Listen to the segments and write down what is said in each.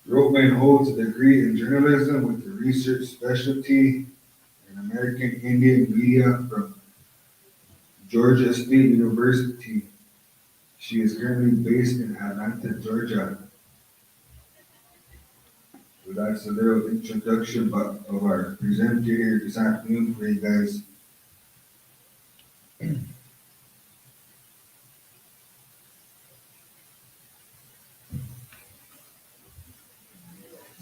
Roteman holds a degree in journalism with a research specialty in American Indian media from Georgia State University. She is currently based in Atlanta, Georgia. So that's a little introduction of our presenter here this afternoon for you guys.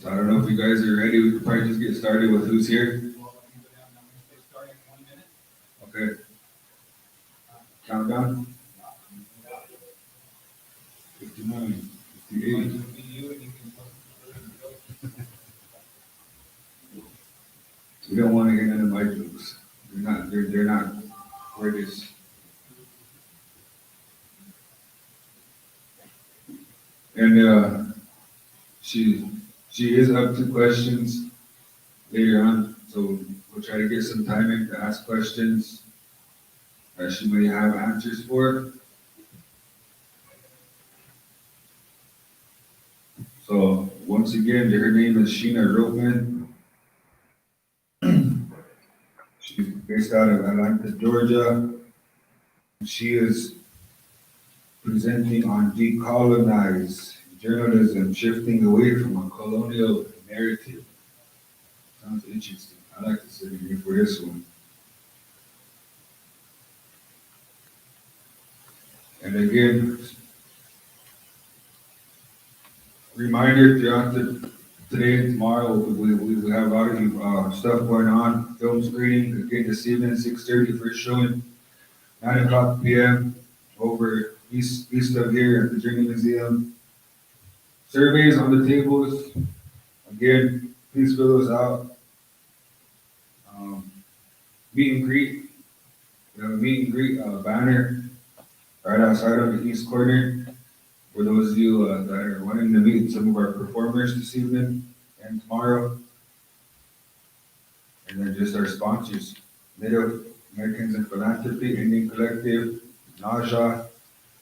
So I don't know if you guys are ready. We could probably just get started with who's here. Okay. Countdown. 59, 58. We don't want to get none of my jokes. They're not gorgeous. And she is up to questions later on, so we'll try to get some timing to ask questions that she may have answers for. So once again, her name is Sheena Roteman. She's based out of Atlanta, Georgia. She is presenting on decolonized journalism, shifting away from a colonial narrative. Sounds interesting. I like to sit here for this one. And again, reminder throughout today and tomorrow, we have a lot of stuff going on. Film screening again this evening, 6:30 for showing, 9 o'clock p.m. over east of here at the Journey Museum. Surveys on the tables. Again, please fill those out. Meet and greet. We have a meet and greet banner right outside of the east corner. For those of you that are wanting to meet some of our performers this evening and tomorrow, and then just our sponsors, Native Americans in Philanthropy, Indian Collective, NAJA,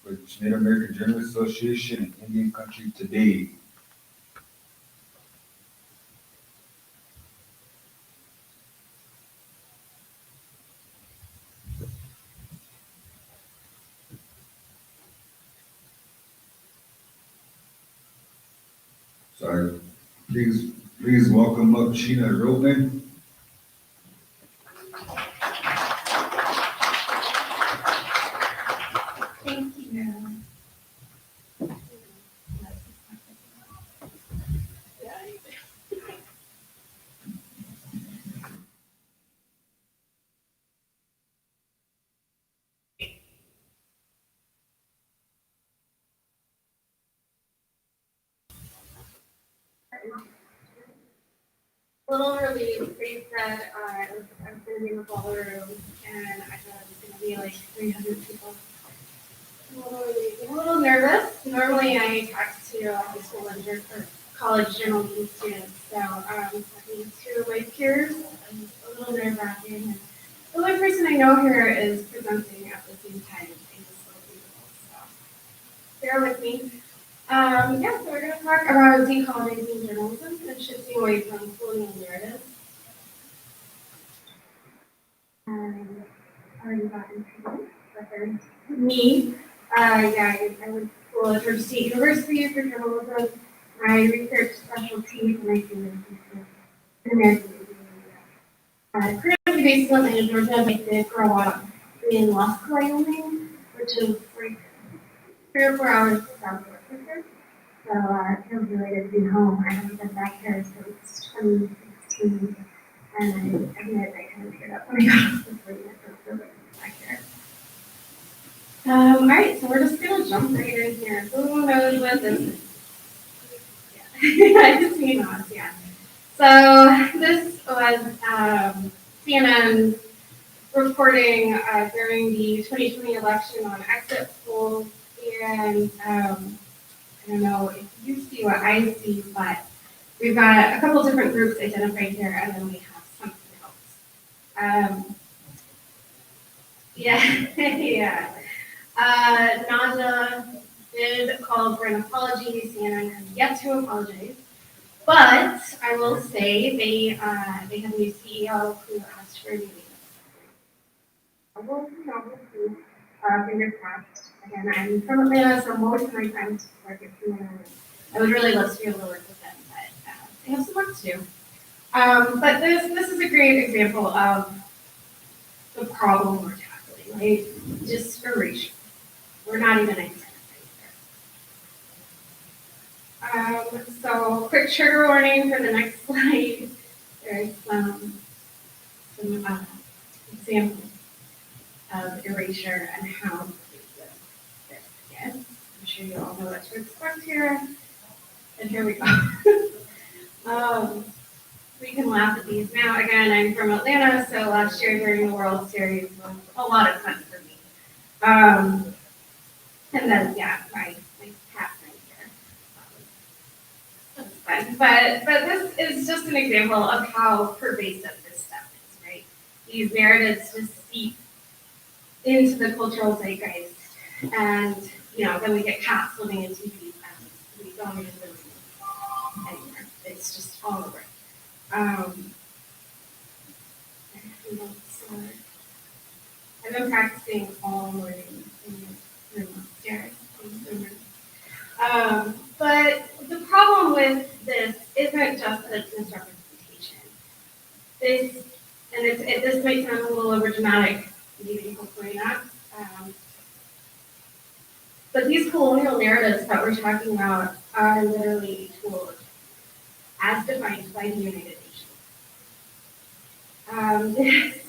which Native American Journalists Association, and Indian Country Today. So please welcome up Sheena Roteman. Thank you. A little relieved. They said I was going to be in the ballroom and I thought it was going to be like 300 people. I'm a little relieved. I'm a little nervous. Normally I talk to high school and or college journalism students, so talking to my peers is a little nerve wracking. And the only person I know here is presenting at the same time. It's so beautiful. So bear with me. Yeah, so we're going to talk about decolonizing journalism and shifting away from colonial narratives. Already got introduced, but there's me. Yeah, I went to school at Georgia State University for journalism. My research specialty for my senior thesis in American Indian media. Currently based in Atlanta, Georgia, but I did grow up in Lusk, Wyoming, which is like 3 or 4 hours southwest of here. So it feels really good to be home. I haven't been back here since 2016, and I admit I kind of teared up when I got off the plane. It feels really good to be back here. All right, so we're just gonna jump right in here. Who knows what this is? Yeah, I just see nods. Yeah. So this was CNN reporting during the 2020 election on exit polls, and I don't know if you see what I see, but we've got a couple different groups identified here, and then we have something else. Yeah, yeah. NAJA did call for an apology. CNN has yet to apologize. But I will say they have a new CEO who asked for a new name. Fingers crossed. Again, I'm from Atlanta, so most of my time work at Atlanta. I would really love to be able to work with them, but they have some work to do. But this is a great example of the problem we're tackling, right? Just erasure. We're not even identified there. So quick trigger warning for the next slide. There's some examples of erasure and how to use it. Again, I'm sure you all know what to expect here. And here we go. We can laugh at these now. Again, I'm from Atlanta, so last year during the World Series was a lot of fun for me. And then, yeah, my cat right here. That's fun. But this is just an example of how pervasive this stuff is, right? These narratives just seep into the cultural zeitgeist. And, then we get cats living in teepees and we don't even really know anymore. It's just all over. I've been practicing all morning in the room upstairs. But the problem with this isn't just that it's misrepresentation. This might sound a little over dramatic, maybe hopefully not. But these colonial narratives that we're talking about are literally tools as defined by the United Nations.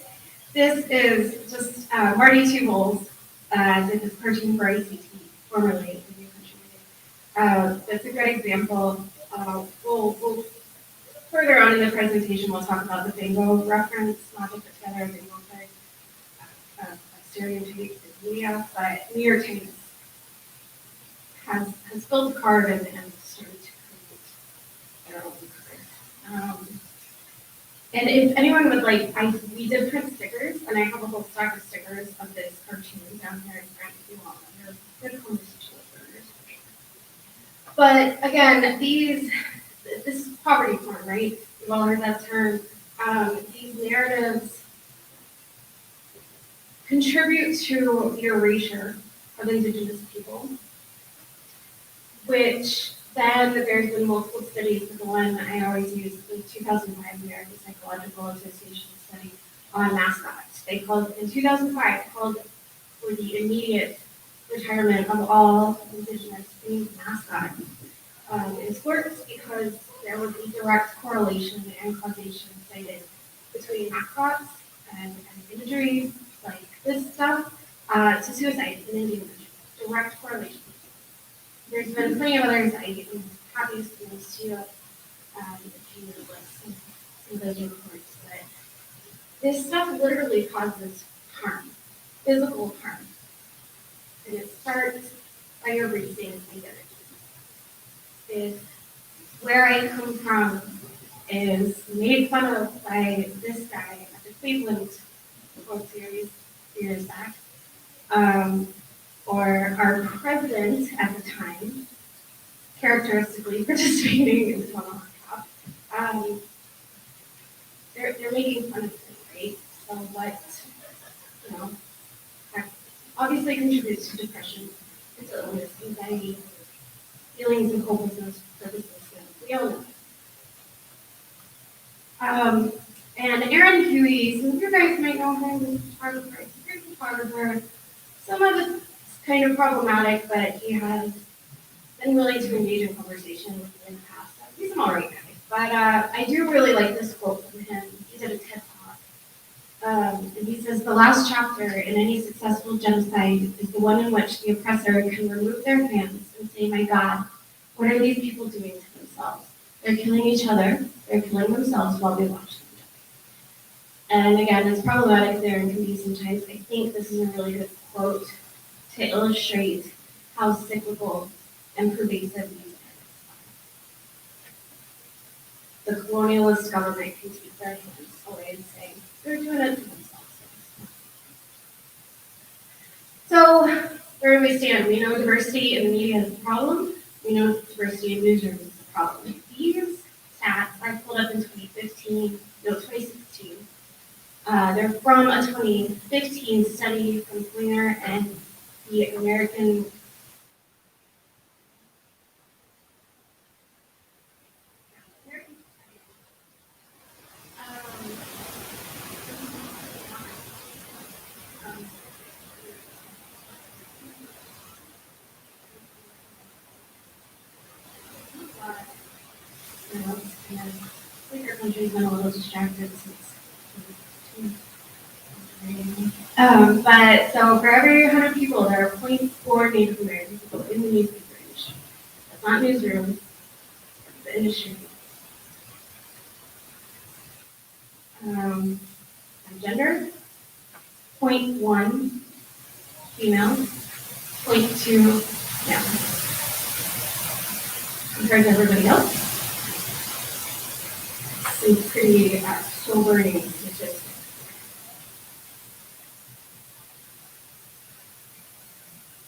This is just Marty Two Bowls did this cartoon for ICT, formerly the New Country. That's a good example. We'll further on in the presentation, we'll talk about the bingo reference, not to put together a bingo card, a stereotype in media, but New York Times has built a card and started to create their own card. And if anyone would like, we did print stickers, and I have a whole stack of stickers of this cartoon down here in front if you want them. They're good conversational learners for sure. But again, this is poverty porn, right? We've all heard that term. These narratives contribute to the erasure of Indigenous people, which then there's been multiple studies, but the one I always use, the 2005 American Psychological Association study on mascots. They called, in 2005, called for the immediate retirement of all Indigenous themed mascots in sports because there would be direct correlation and causation cited between mascots and injuries like this stuff to suicide in Indian countries. Direct correlation. There's been plenty of others. I'm happy to list you up if you would like some of those reports. But this stuff literally causes harm, physical harm. And it starts by erasing identity. If where I come from is made fun of by this guy at the Cleveland World Series years back, or our president at the time, characteristically participating in the Tomahawk Cup, they're making fun of him, right? So what, obviously contributes to depression, mental illness, anxiety, feelings of hopelessness, purposelessness. We all know that. And Aaron Huey, some of you guys might know him, he's a photographer. He's a great photographer. Some of it's kind of problematic, but he has been willing to engage in conversation with me in the past. He's an alright guy. But I do really like this quote from him. He did a TED Talk. And he says, "The last chapter in any successful genocide is the one in which the oppressor can remove their hands and say, 'My God, what are these people doing to themselves? They're killing each other. They're killing themselves while we watch them die.'" And again, it's problematic there and can be sometimes. I think this is a really good quote to illustrate how cyclical and pervasive these are. The colonialist government can keep their hands away and say, they're doing it to themselves. So, where do we stand? We know diversity in the media is a problem. We know diversity in newsrooms is a problem. These I pulled up in 2016. They're from a 2015 study from Klinger and the American. Um, you know, and weaker countries been a little distracted since. But so for every 100 people, there are 0.4 Native American people in the newspaper industry. That's not newsroom, that's the industry. And gender, 0.1 female, 0.2 male. Compared to everybody else, it's pretty sobering statistics.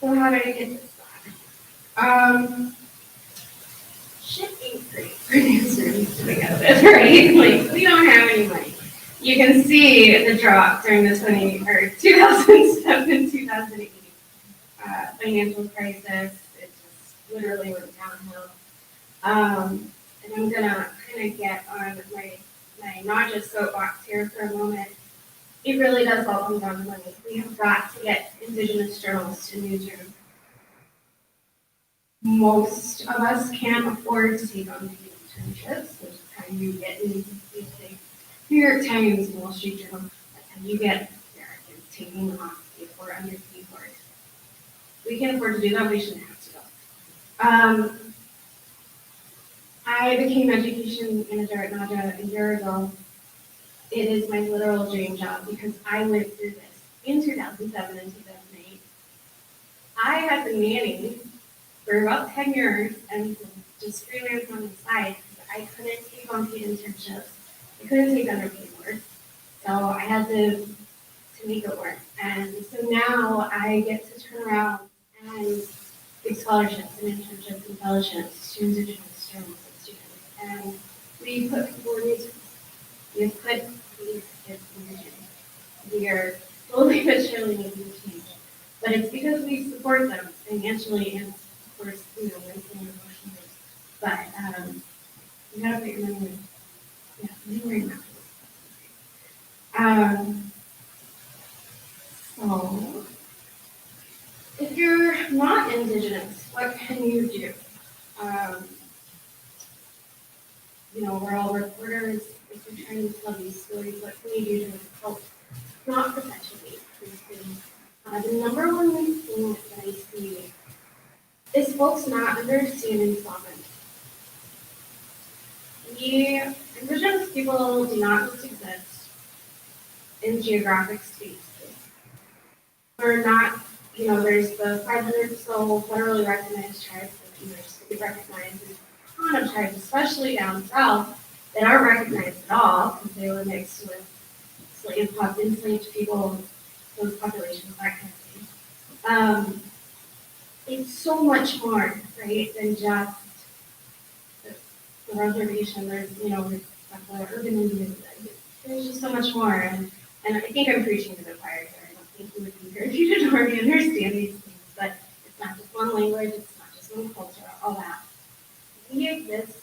So how did I get this far? Shit ain't great for newsrooms to begin with, right? Like, we don't have any money. You can see the drop during the 2007, 2008 financial crisis. It just literally went downhill. And I'm gonna kind of get on my not just soapbox here for a moment. It really does all come down to money. We have got to get Indigenous journalists to newsrooms. Most of us can't afford to take on paid internships, which is how you get in these big New York Times, Wall Street Journal. That's how you get Americans taking them off paid for, underpaid for it. We can't afford to do that. We shouldn't have to go. I became education manager at NAJA a year ago. It is my literal dream job because I went through this in 2007 and 2008. I had been nanny for about 10 years and just freelance on the side because I couldn't take on paid internships. I couldn't take underpaid work. So I had to make it work. And so now I get to turn around and give scholarships and internships and fellowships to Indigenous journalists and students. And we put people in newsrooms. We have put these kids in newsrooms. We are slowly but surely making a change. But it's because we support them financially and, of course, mentally and emotionally. But you gotta put your money in. Yeah, memory matters. So, if you're not Indigenous, what can you do? We're all reporters. If you're trying to tell these stories, what can you do to help not perpetuate these things? The number one thing that I see is folks not understanding sovereignty. We Indigenous people do not just exist in geographic space. We're not, there's the 500 or so federally recognized tribes, and there's state recognized, and a ton of tribes, especially down south, that aren't recognized at all because they were mixed with enslaved people, those populations, that kind of thing. It's so much more, right, than just the reservation. There's, the urban Indians. There's just so much more, and I think I'm preaching to the choir here. I don't think you would be here if you didn't already understand these things, but it's not just one language, it's not just one culture, all that. We exist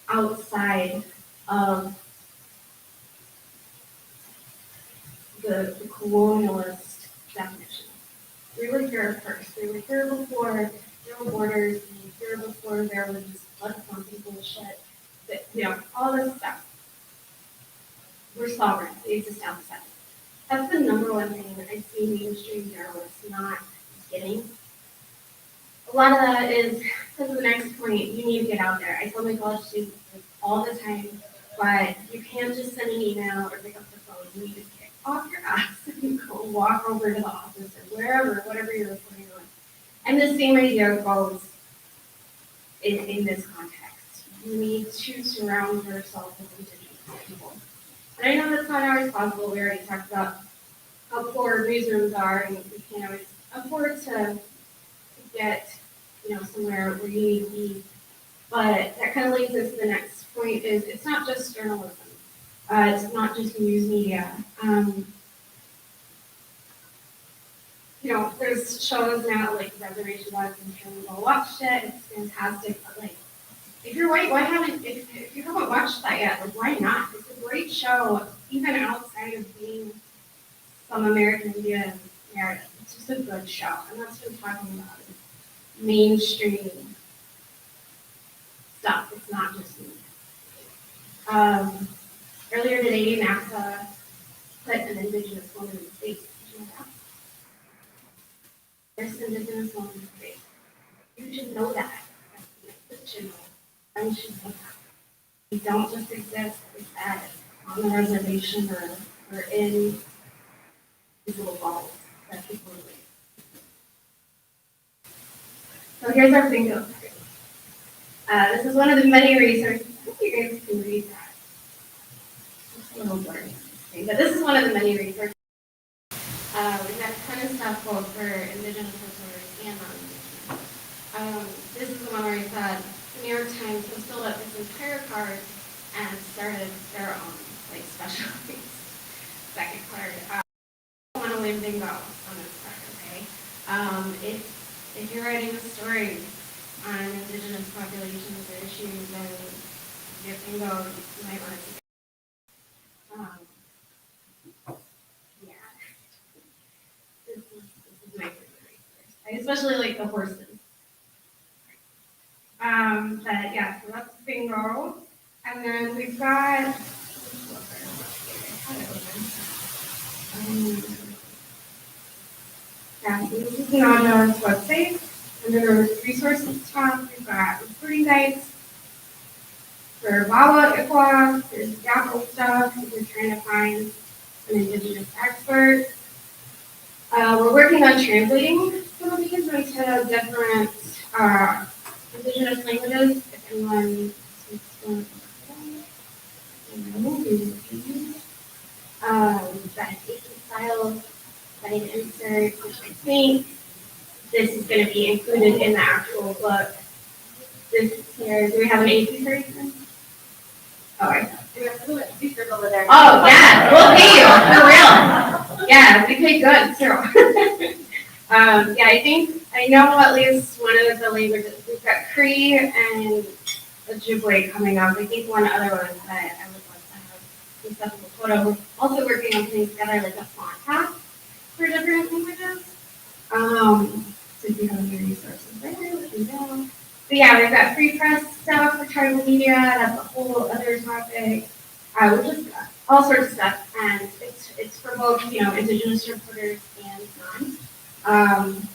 outside of the colonialist definition. We were here first. We were here before there were borders, we were here before there was blood pumping bullshit, all this stuff. We're sovereign. We exist outside. That's the number one thing that I see mainstream journalists not getting. A lot of that is, to the next point, you need to get out there. I tell my college students this all the time, but you can't just send an email or pick up the phone. You need to get off your ass and go walk over to the office or whatever you're reporting on. And the same idea goes in this context. You need to surround yourself with Indigenous people. And I know that's not always possible. We already talked about how poor newsrooms are, and we can't always afford to get, somewhere where you need to be. But that kind of leads us to the next point is it's not just journalism. It's not just news media. There's shows now like Reservation Dogs and Turnbull watched it. It's fantastic, but like if you're white, if you haven't watched that yet, like why not? It's a great show, even outside of being some American Indian narrative. It's just a good show, and that's what I'm talking about. Mainstream stuff. It's not just me. Earlier today, NASA put an Indigenous woman in space. Did you know that? There's an Indigenous woman in space. You should know that. You should know. I should know that. We don't just exist like that on the reservation or in these little balls that people are like. So here's our bingo. This is one of the many resources. I hope you guys can read that. It's a little blurry, but this is one of the many resources. We've got a ton of stuff both for Indigenous listeners and non-Indigenous. This is the one where he said the New York Times has filled up this entire card and started their own special second card. I don't want to win bingo on this card, okay? If you're writing a story on Indigenous populations or issues, then your bingo, you might want to take yeah. This is my favorite resource. I especially like the horses. But yeah, so that's bingo. And then we've got yeah, so this is Naja's website. Under the resources tab, we've got recruiting guides for Wawa, Ikwa, there's Gapple stuff if you're trying to find an Indigenous expert. We're working on translating some of these into different Indigenous languages. If anyone speaks one, that AP file, that I insert, which I think this is going to be included in the actual book. This here, do we have an AP version? Oh, I thought. We have fluent speakers over there. Oh, yeah, we'll pay you, for real. Yeah, we pay good, too. Yeah, I know at least one of the languages. We've got Cree and Ojibwe coming up. I think one other one that I would love to have some stuff in Lakota. We're also working on putting together like a font pack for different languages. So if you have any resources there, let me know. But yeah, we've got free press stuff for tribal media. That's a whole other topic. We just got all sorts of stuff, and it's for both Indigenous reporters and non.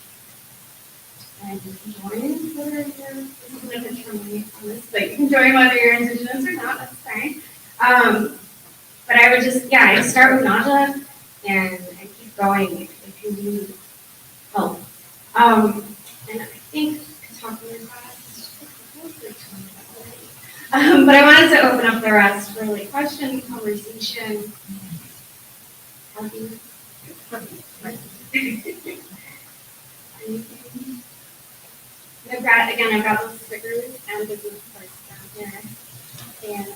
And you can join whether this isn't a picture of me on this, but you can join whether you're Indigenous or not. That's fine. But I would I start with Naja and keep going if you need help. And I think talking about but I wanted to open up the rest for question, conversation. I've got those stickers and business cards down here. And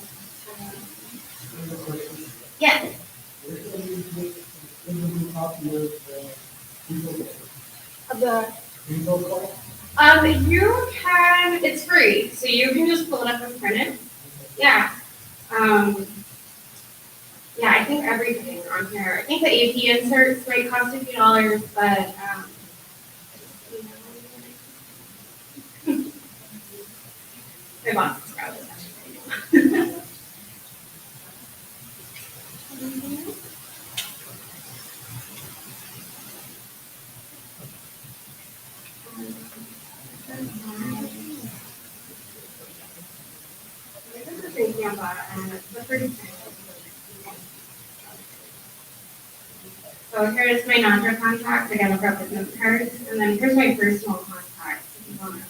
yes. You can, it's free, so you can just pull it up and print it. Yeah. Yeah, I think everything on here. I think the AP inserts might cost a few dollars, but my boss is probably actually thinking about the first time. So here's my Naja contact. Again, I've got business cards, and then here's my personal contacts if you want to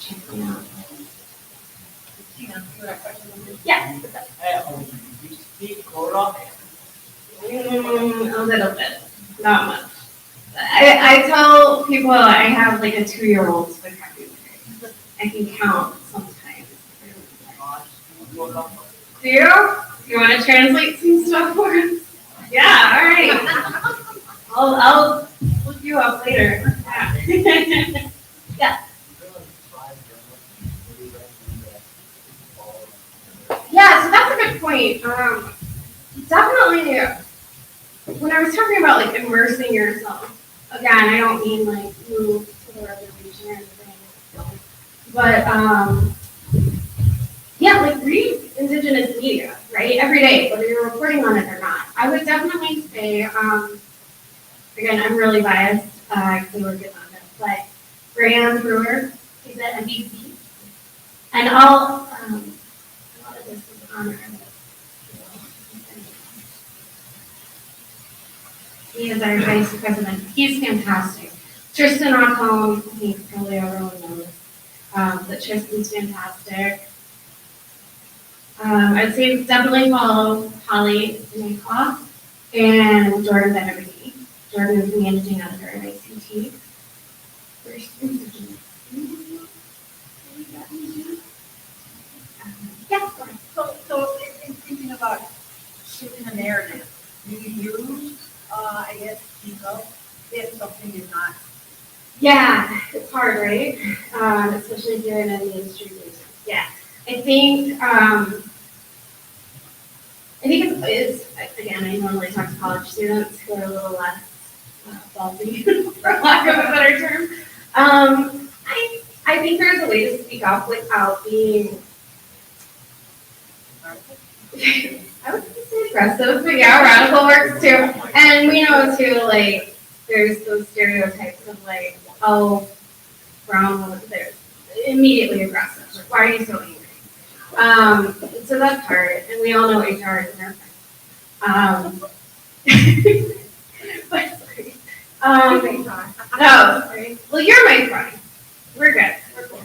check them out. Yeah. You speak Lakota? A little bit, not much. I tell people I have like a 2-year-old vocabulary. I can count sometimes. Lakota. Do you? You want to translate some stuff for us? Yeah, all right. I'll look you up later. Yeah. Yeah, so that's a good point. Definitely, when I was talking about like immersing yourself, again, I don't mean like move to the reservation or anything, but yeah, like read indigenous media, right? Every day, whether you're reporting on it or not. I would definitely say, again, I'm really biased because I work at on this, but Graham Brewer, he's at NBC, and a lot of this is on our He is our vice president. He's fantastic. Tristan Rockholm, I think probably everyone knows, but Tristan's fantastic. I'd say definitely follow Holly Maycloth and Jordan Bennerby. Jordan is the managing editor at ICT. Where's Indigenous? Yeah, go ahead. So in thinking about shifting the narrative, do you use, I guess, speak up if something is not? Yeah, it's hard, right? Especially if you're in a mainstream news. Yeah, I think it's again. I normally talk to college students who are a little less ballsy, for lack of a better term. I think there's a way to speak up without being. I would say aggressive, but yeah, radical works too. And we know too, like, there's those stereotypes of like, oh, brown woman, they're immediately aggressive. Like, why are you so angry? So that's hard, and we all know HR is nervous. But sorry. No, sorry. Well, you're my friend. We're good. We're cool.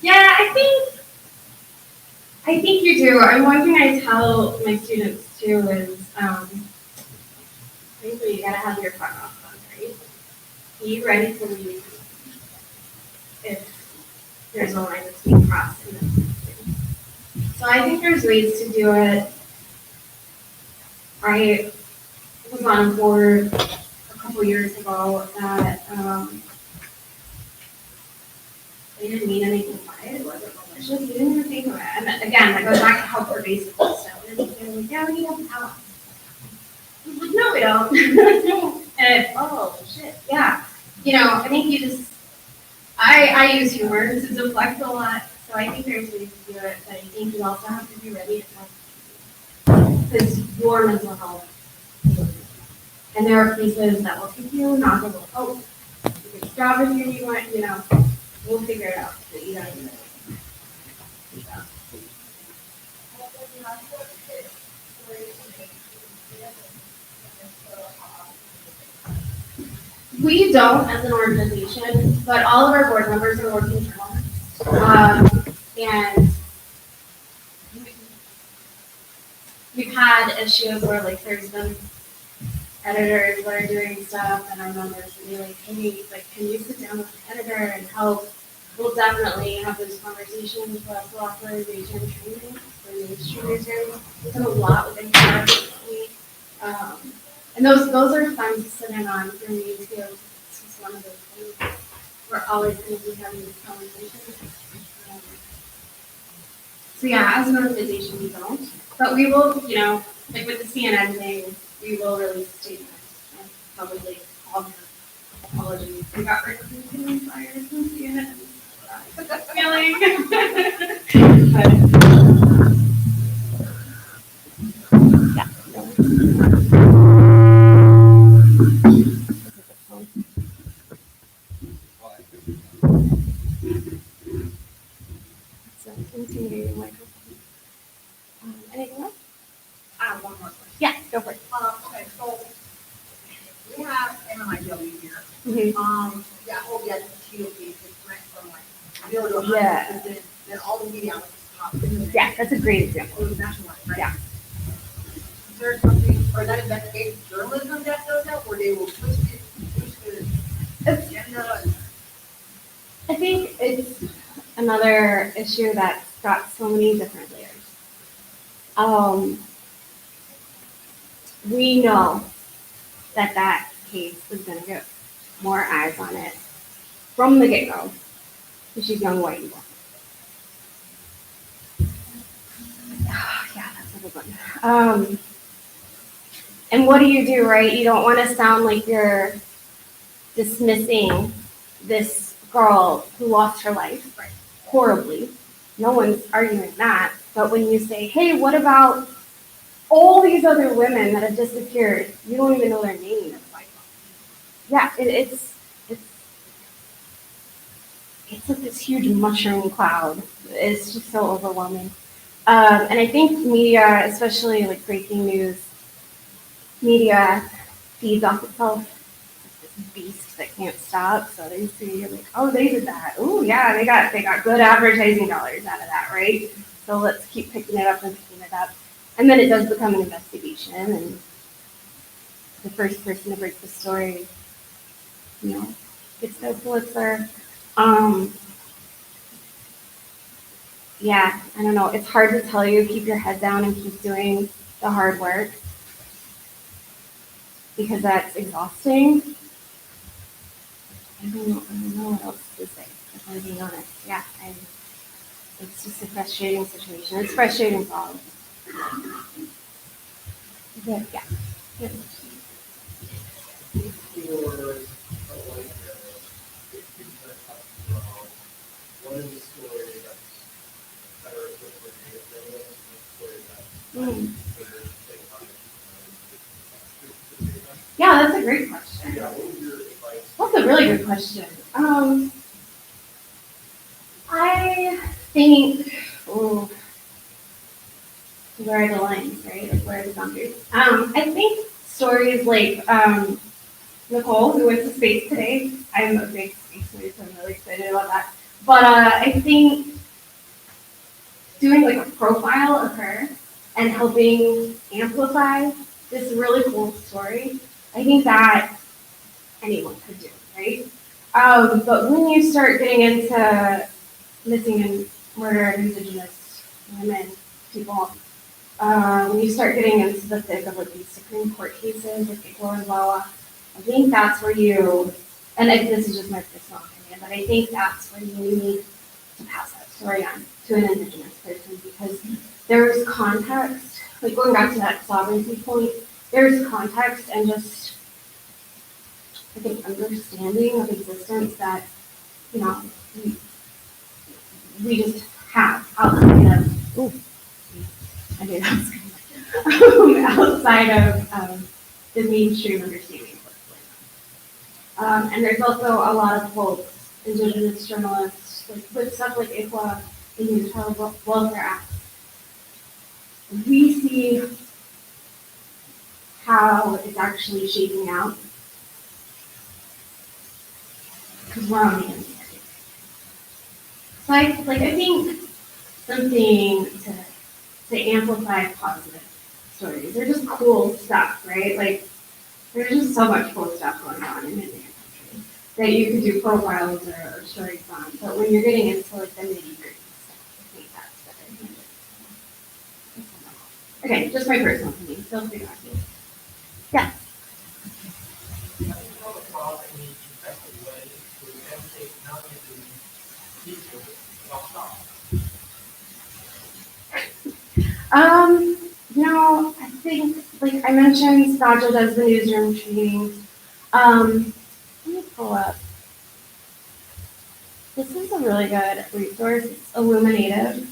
Yeah, I think you do. And one thing I tell my students too is, basically you gotta have your front off on, right? Be ready to leave if there's a line that's being crossed in this. So I think there's ways to do it. I was on a board a couple years ago that they didn't mean anything by it. It wasn't malicious. You didn't even think of it. And again, that goes back to how pervasive this stuff is. They're like, yeah, we need to have it. I was like, no, we don't. And oh shit, yeah. You know, I think you just. I use humor to deflect a lot, so I think there's ways to do it. But I think you also have to be ready to talk because your mental health. And there are places that will take you, not going to oh, you can stop if you want, you know. We'll figure it out, but you gotta do it. We don't as an organization, but all of our board members are working journalists. And we've had issues where like there's been editors that are doing stuff and our members will be like, hey, like, can you sit down with the editor and help? We'll definitely have those conversations with authorization training for mainstream newsrooms. We've done a lot with HR recently. And those are fun to sit in on for me too. It's just one of those things. We're always going to be having these conversations. So yeah, as an organization, we don't. But we will, you know, like with the CNN thing, we will release a statement and probably all the apologies. We got rid of the fires from CNN. Feeling. Yeah. So, intimidating microphone. Anything else? I have one more question. Yeah, go for it. Okay, so we have MMIW here. Mm-hmm. That whole get shield case is went from like 0 to 100%. Yeah. Then all the media outlets top. Yeah, that's a great example. It was nationwide, right? Yeah. Is there something, or that investigative journalism that does that, where they will push the agenda? I think it's, another issue that's got so many different layers. We know that case is going to get more eyes on it from the get-go, because she's young, white, and black. Yeah, that's a good one. And what do, right? You don't want to sound like you're dismissing this girl who lost her life horribly. No one's arguing that. But when you say, hey, what about all these other women that have disappeared? You don't even know their names. Yeah, it's like this huge mushroom cloud. It's just so overwhelming. And I think media, especially like breaking news, media feeds off itself. It's this beast that can't stop. So they see like, oh, they did that. Oh yeah, they got good advertising dollars out of that, right? So let's keep picking it up and picking it up. And then it does become an investigation, and the first person to break the story, gets their Pulitzer. Yeah, I don't know. It's hard to tell you, keep your head down and keep doing the hard work, because that's exhausting. I don't know what else to say, if I'm being honest. Yeah, it's just a frustrating situation. It's frustrating for all of us. But yeah. What is the story that's better equipped for negative? What is the story that's Yeah, that's a great question. Yeah, what would your advice? That's a really good question. I think, where are the lines, right? Like, where are the boundaries? I think stories like Nicole, who went to space today. I'm a big space nerd, so I'm really excited about that. But I think doing like a profile of her and helping amplify this really cool story, I think that anyone could do, right? But when you start getting into missing and murdered Indigenous women, people, when you start getting into the thick of like these Supreme Court cases, like Lakota, I think that's where you, and this is just my personal opinion, but I think that's where you need to pass that story on to an Indigenous person, because there's context, like going back to that sovereignty point, there's context and just like an understanding of existence that, we just have outside of, I knew that was going outside of the mainstream understanding of what's going on. And there's also a lot of folks, Indigenous journalists, like with stuff like ICWA, the Indian Child Welfare Act. We see how it's actually shaping out, because we're on the inside. So I think something to amplify positive stories. They're just cool stuff, right? Like, there's just so much cool stuff going on in Indian country that you could do profiles or stories on. But when you're getting into like the nitty-gritty stuff, I think that's better. Okay, just my personal opinion. Feel free to ask me. Yeah. I think, like I mentioned, Saja does the newsroom training. Let me pull up. This is a really good resource. It's Illuminative.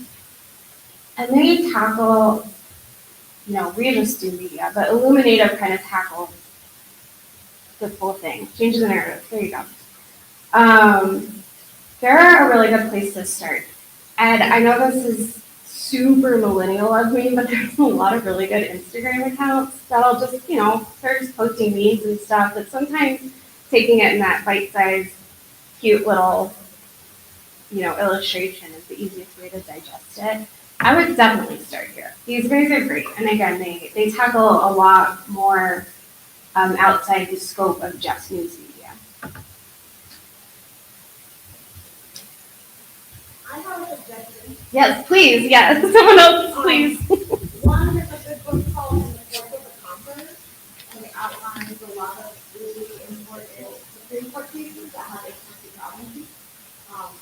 And they tackle, we just do media, but Illuminative kind of tackles the full thing. Change the narrative. There you go. They're a really good place to start. And I know this is super millennial of me, but there's a lot of really good Instagram accounts that'll just, start just posting memes and stuff, but sometimes taking it in that bite-sized, cute little, illustration is the easiest way to digest it. I would definitely start here. These guys are great. And again, they tackle a lot more outside the scope of just news media. I have a suggestion. Yes, please, yes, someone else, please. One is a good book called In the Course of the Conqueror, and it outlines a lot of really important Supreme Court cases that have impacted sovereignty.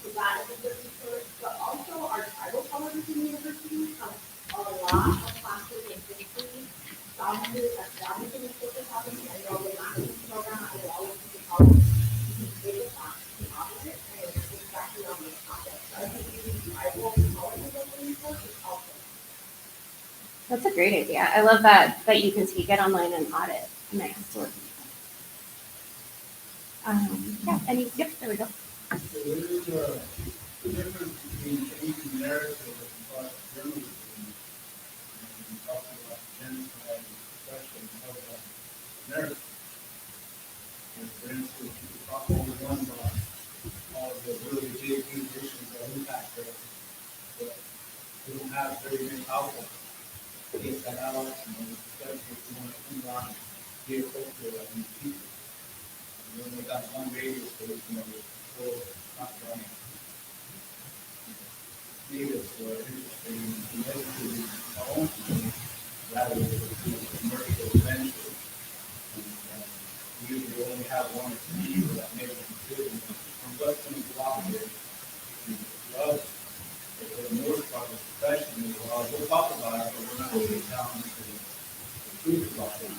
So that is a good resource, but also our tribal colleges and universities have a lot of classes in history, sovereignty, like sovereignty and social sovereignty. I know the master's program at the Wallace College, you can take a class in opposite, and it's exactly on this topic. So I think using tribal colleges as a resource is also. That's a great idea. I love that you can take it online and audit. Nice. Yeah, yep, there we go. So there is a difference between changing narrative and thought journalism and talking about genocide and suppression of that narrative. And for instance, you could talk over one about all the really big issues that impact us, but we don't have very many outlets to get that out, and especially if you want to come around and be a culture of these people. And then we got one radio station that was full, not running. Natives were interested in connecting our own community rather than through commercial ventures. We usually only have one or two people that make a decision on what's going to go out there. And to us, for the most part, the profession is, well, we'll talk about it, but we're not going to get down to the truth about it.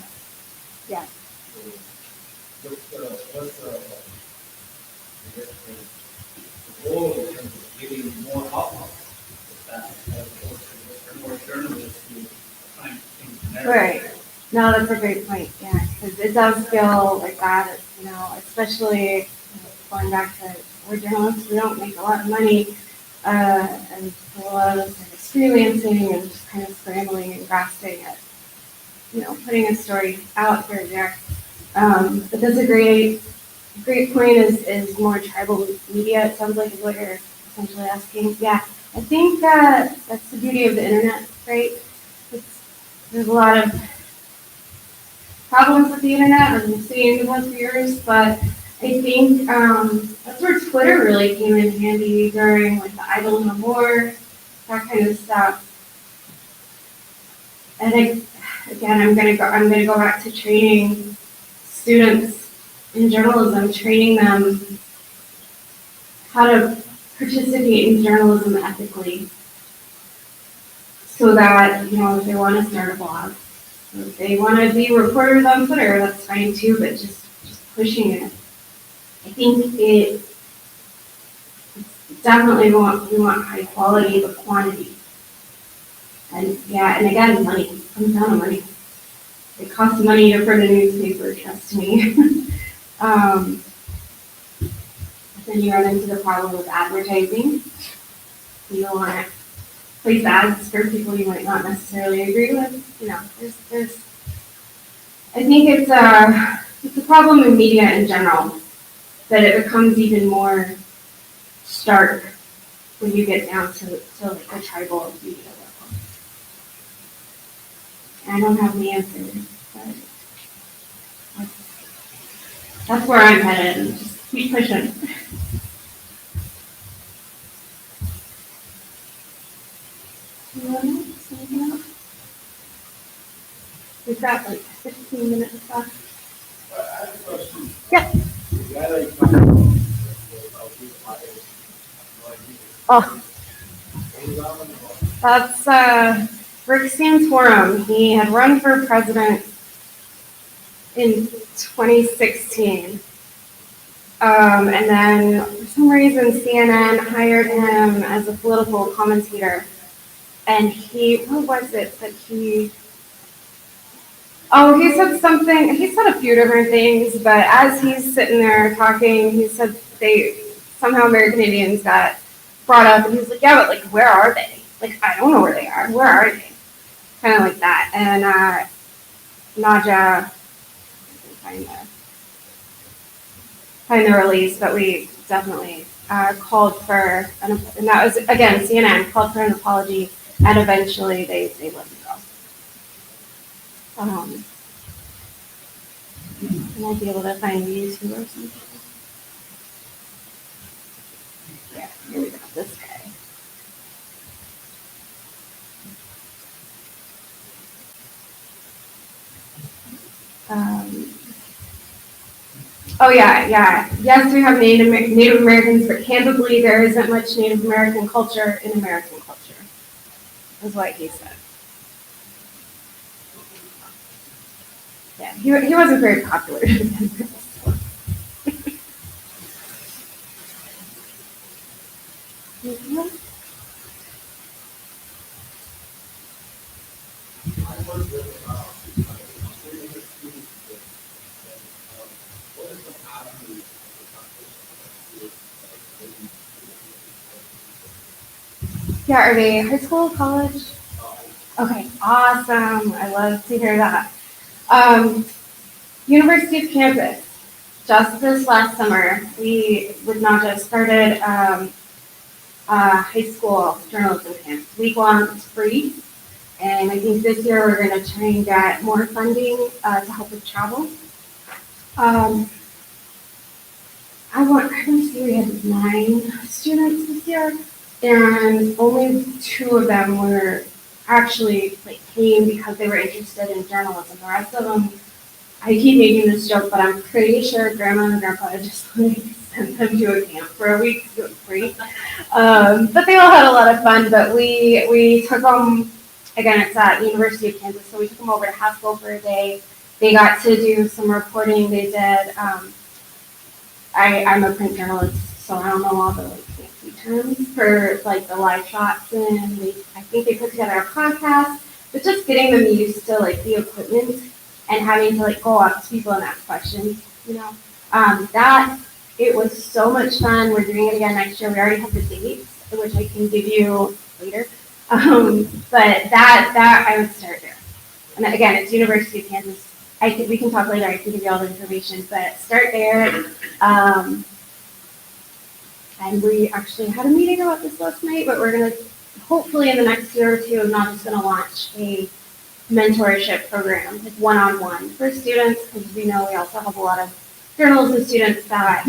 Yeah. So, what's the goal in terms of getting more outlets with that, as opposed to more journalists who are trying to think the narrative? Right. No, that's a great point. Yeah, because it does feel like that. Especially going back to we're journalists, we don't make a lot of money, and a lot of us are freelancing and just kind of scrambling and grasping at, putting a story out there. But that's a great point. Is more tribal media. It sounds like is what you're essentially asking. Yeah, I think that's the beauty of the internet, right? There's a lot of problems with the internet, as we've seen in the last few years, but I think that's where Twitter really came in handy during like the Idle No More, that kind of stuff. And I'm gonna go back to training students in journalism, training them how to participate in journalism ethically, so that if they want to start a blog, or if they want to be reporters on Twitter, that's fine too. But just pushing it. I think it's definitely we want high quality, but quantity. And again, money. It comes down to money. It costs money to print a newspaper, trust me. Then you run into the problem with advertising. You don't want to place ads for people you might not necessarily agree with. There's. I think it's a problem in media in general, that it becomes even more stark when you get down to like the tribal media level. And I don't have the answers, but that's where I'm headed. And just keep pushing. Anything else? We've got like 15 minutes left. I have a question. Yeah. The guy that you talked about being fired, Oh, that's Rick Santorum. He had run for president in 2016. And then for some reason CNN hired him as a political commentator. And he said something, he said a few different things, but as he's sitting there talking, he said somehow American Indians got brought up, and he's like, yeah, but like, where are they? Like, I don't know where they are. Where are they? Kind of like that. And Naja, find the release, but we definitely called for, and that was, again, CNN called for an apology, and eventually they let him go. I might be able to find YouTube or something. Yeah, here we go, this guy. Oh, yeah, yeah. Yes, we have Native Americans, but candidly, there isn't much Native American culture in American culture, is what he said. Yeah, he wasn't very popular. I work with, student students that, what is the avenue of the conversation? Yeah, are they high school, college? Okay, awesome. I love to hear that. University of Kansas, just this last summer, we with NAJA started high school journalism camp. Week long, it's free. And I think this year we're going to try and get more funding to help with travel. I want to say we had 9 students this year, and only 2 of them were actually came because they were interested in journalism. The rest of them, I keep making this joke, but I'm pretty sure Grandma and Grandpa just sent them to a camp for a week so it was free. But they all had a lot of fun. But we took them. Again, it's at University of Kansas, so we took them over to Haskell for a day. They got to do some reporting. They did. I'm a print journalist, so I don't know all the fancy terms for the live shots, and I think they put together a podcast. But just getting them used to the equipment and having to go up to people and ask questions, that it was so much fun. We're doing it again next year. We already have the dates, which I can give you later. But that I would start there. And again, it's University of Kansas. We can talk later. I can give you all the information, but start there. And we actually had a meeting about this last night, but we're gonna hopefully in the next year or two, not just gonna launch a mentorship program, one-on-one for students, because we know we also have a lot of journalism students that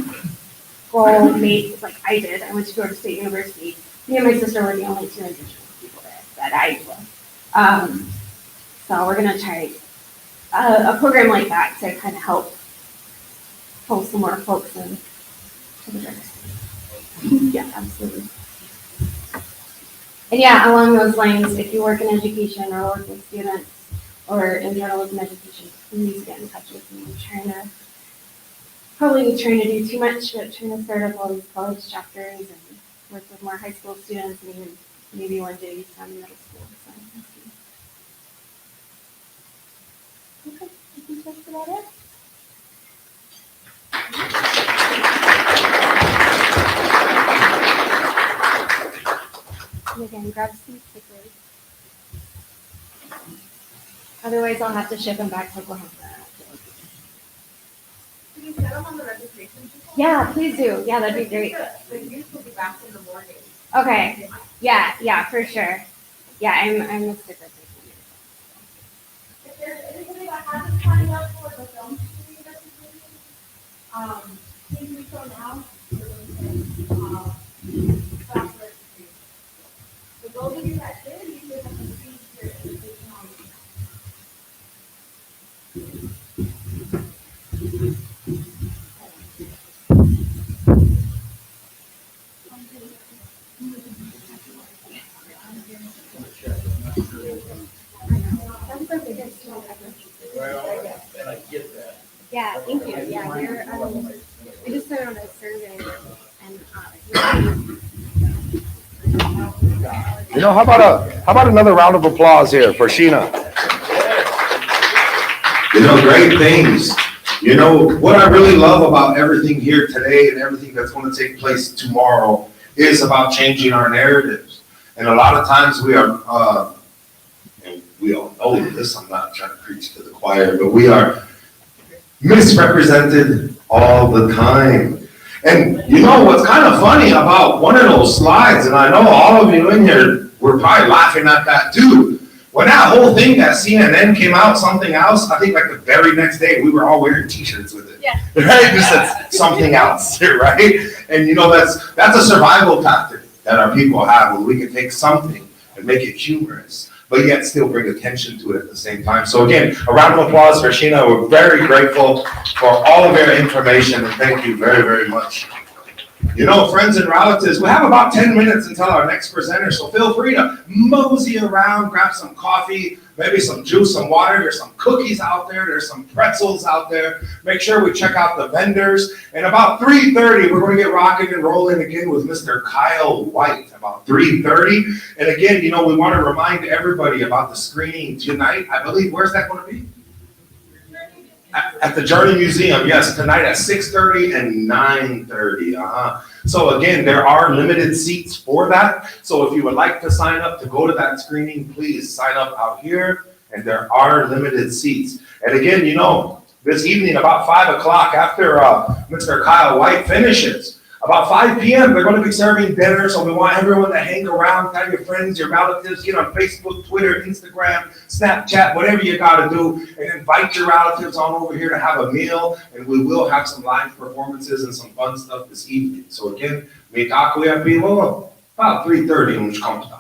go make, like I did. I went to Georgia State University. Me and my sister were the only 2 indigenous people that I knew. So we're gonna try a program like that to kind of help pull some more folks in to the journalism. Yeah, absolutely. And yeah, along those lines, if you work in education or work with students or in journalism education, please get in touch with me. I'm probably trying to do too much, but trying to start up all these college chapters and work with more high school students and even maybe one day some middle school. So okay, I think that's about it. And again, grab some stickers. Otherwise, I'll have to ship them back to Oklahoma. Can you set them on the registration? Yeah, please do. Yeah, that'd be great. The youth will be back in the morning. Okay. Yeah, for sure. Yeah, I'm a sticker person. If there's anybody that hasn't signed up for the film studio registration, please do so now. Stop registration. For those of you that did, you should have received your invitation on. Well, I get that. Yeah, thank you. Yeah, I just sent out a survey and How about another round of applause here for Sheena? Great things. What I really love about everything here today and everything that's going to take place tomorrow is about changing our narratives. And a lot of times we are, and we all know this, I'm not trying to preach to the choir, but we are misrepresented all the time. And what's kind of funny about one of those slides, and I know all of you in here were probably laughing at that too. When that whole thing that CNN came out, something else, I think the very next day we were all wearing t-shirts with it. Yeah. Right? Just said something else, right? And that's a survival tactic that our people have, where we can take something and make it humorous. but yet still bring attention to it at the same time. So again, a round of applause for Sheena. We're very grateful for all of your information, and thank you very, very much. You know, friends and relatives, we have about 10 minutes until our next presenter, so feel free to mosey around, grab some coffee, maybe some juice, some water. There's some cookies out there. There's some pretzels out there. Make sure we check out the vendors. And about 3:30, we're going to get rocking and rolling again with Mr. Kyle White, about 3:30. And again, you know, we want to remind everybody about the screening tonight. I believe, where's that going to be? At the Journey Museum, yes, tonight at 6:30 and 9:30. So again, there are limited seats for that. So if you would like to sign up to go to that screening, please sign up out here, and there are limited seats. And again, you know, this evening about 5 o'clock, after Mr. Kyle White finishes, about 5 p.m., they're going to be serving dinner, so we want everyone to hang around, tell your friends, your relatives, get on Facebook, Twitter, Instagram, Snapchat, whatever you got to do, and invite your relatives on over here to have a meal, and we will have some live performances and some fun stuff this evening. So again, may talk with people about 3:30 when it comes down.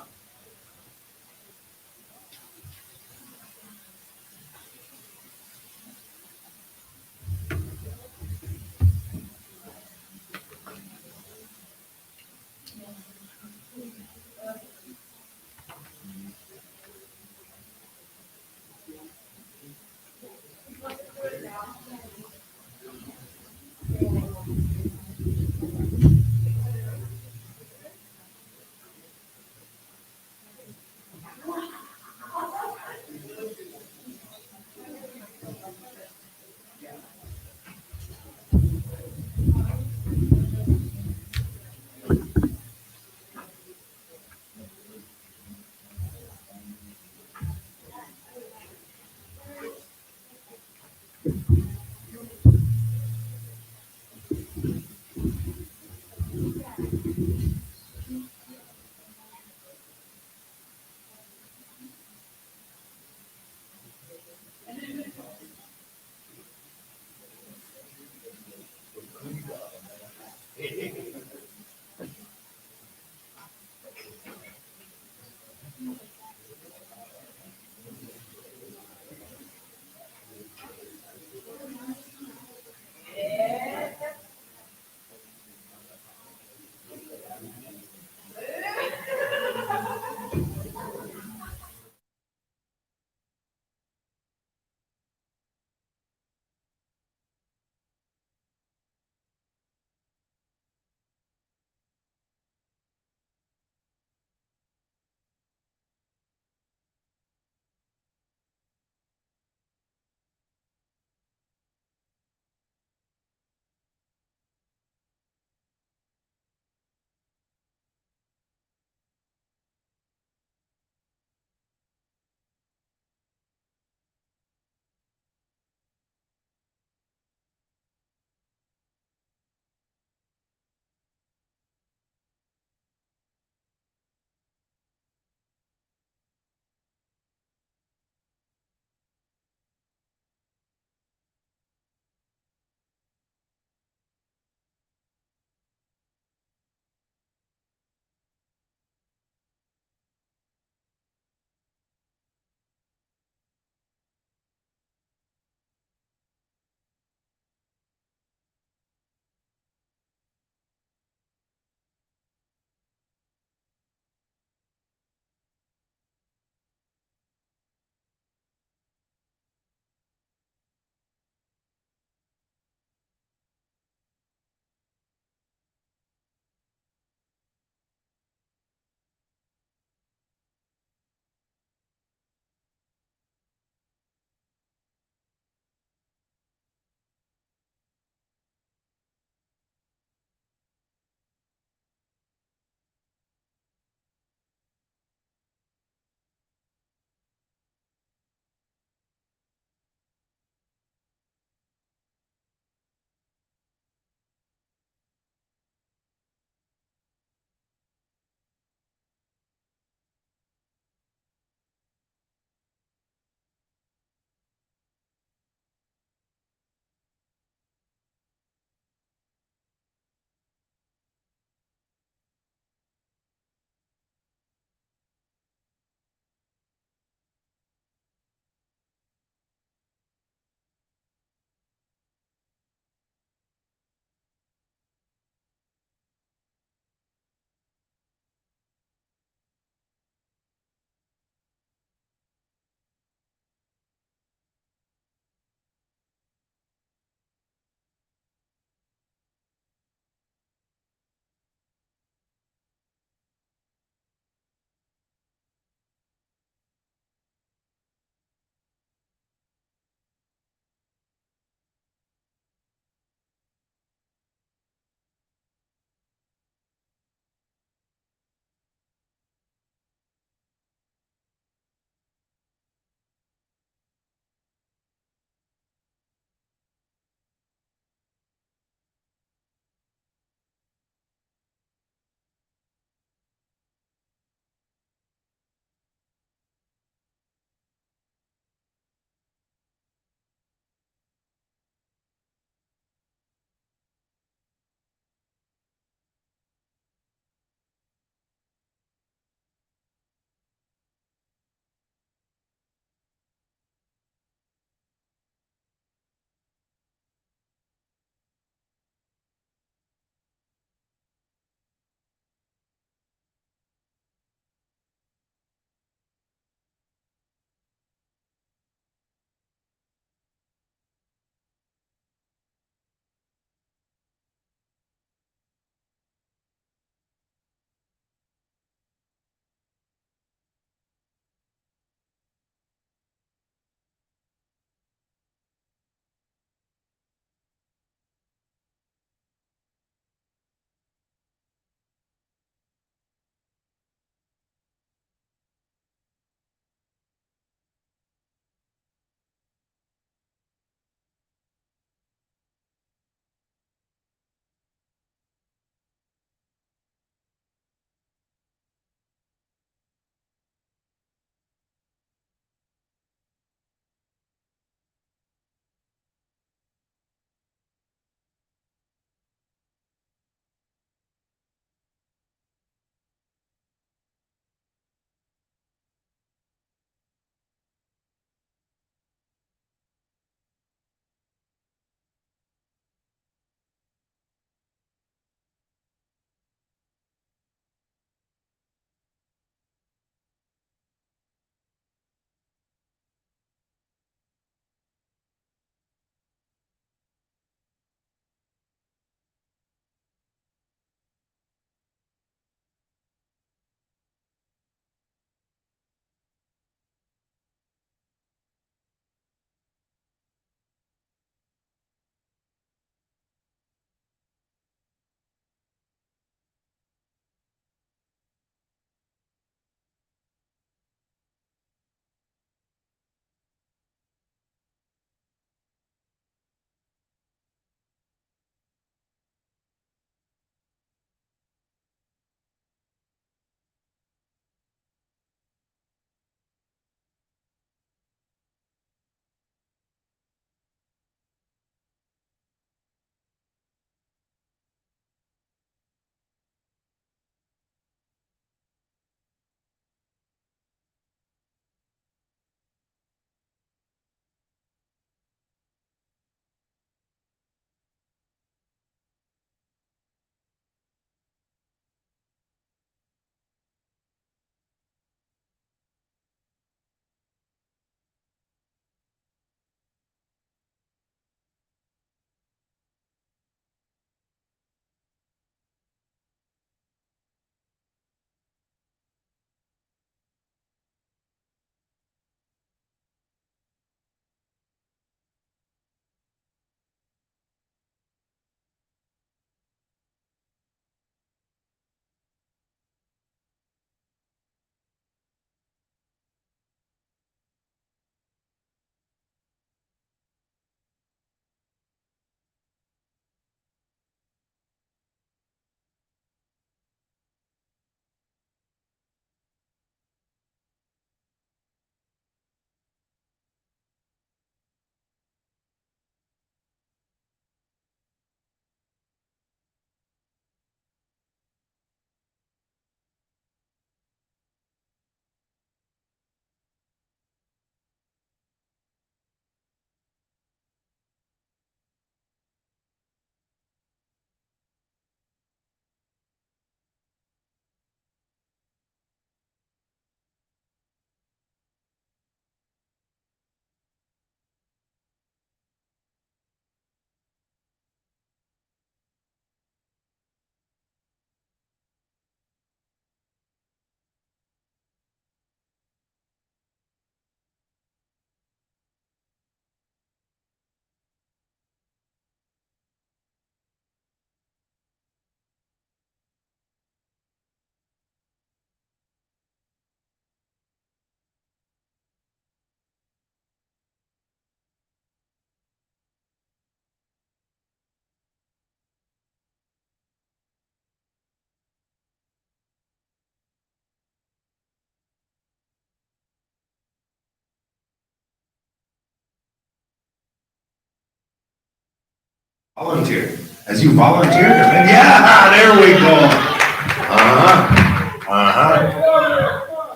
Volunteer. As you volunteer, yeah, there we go.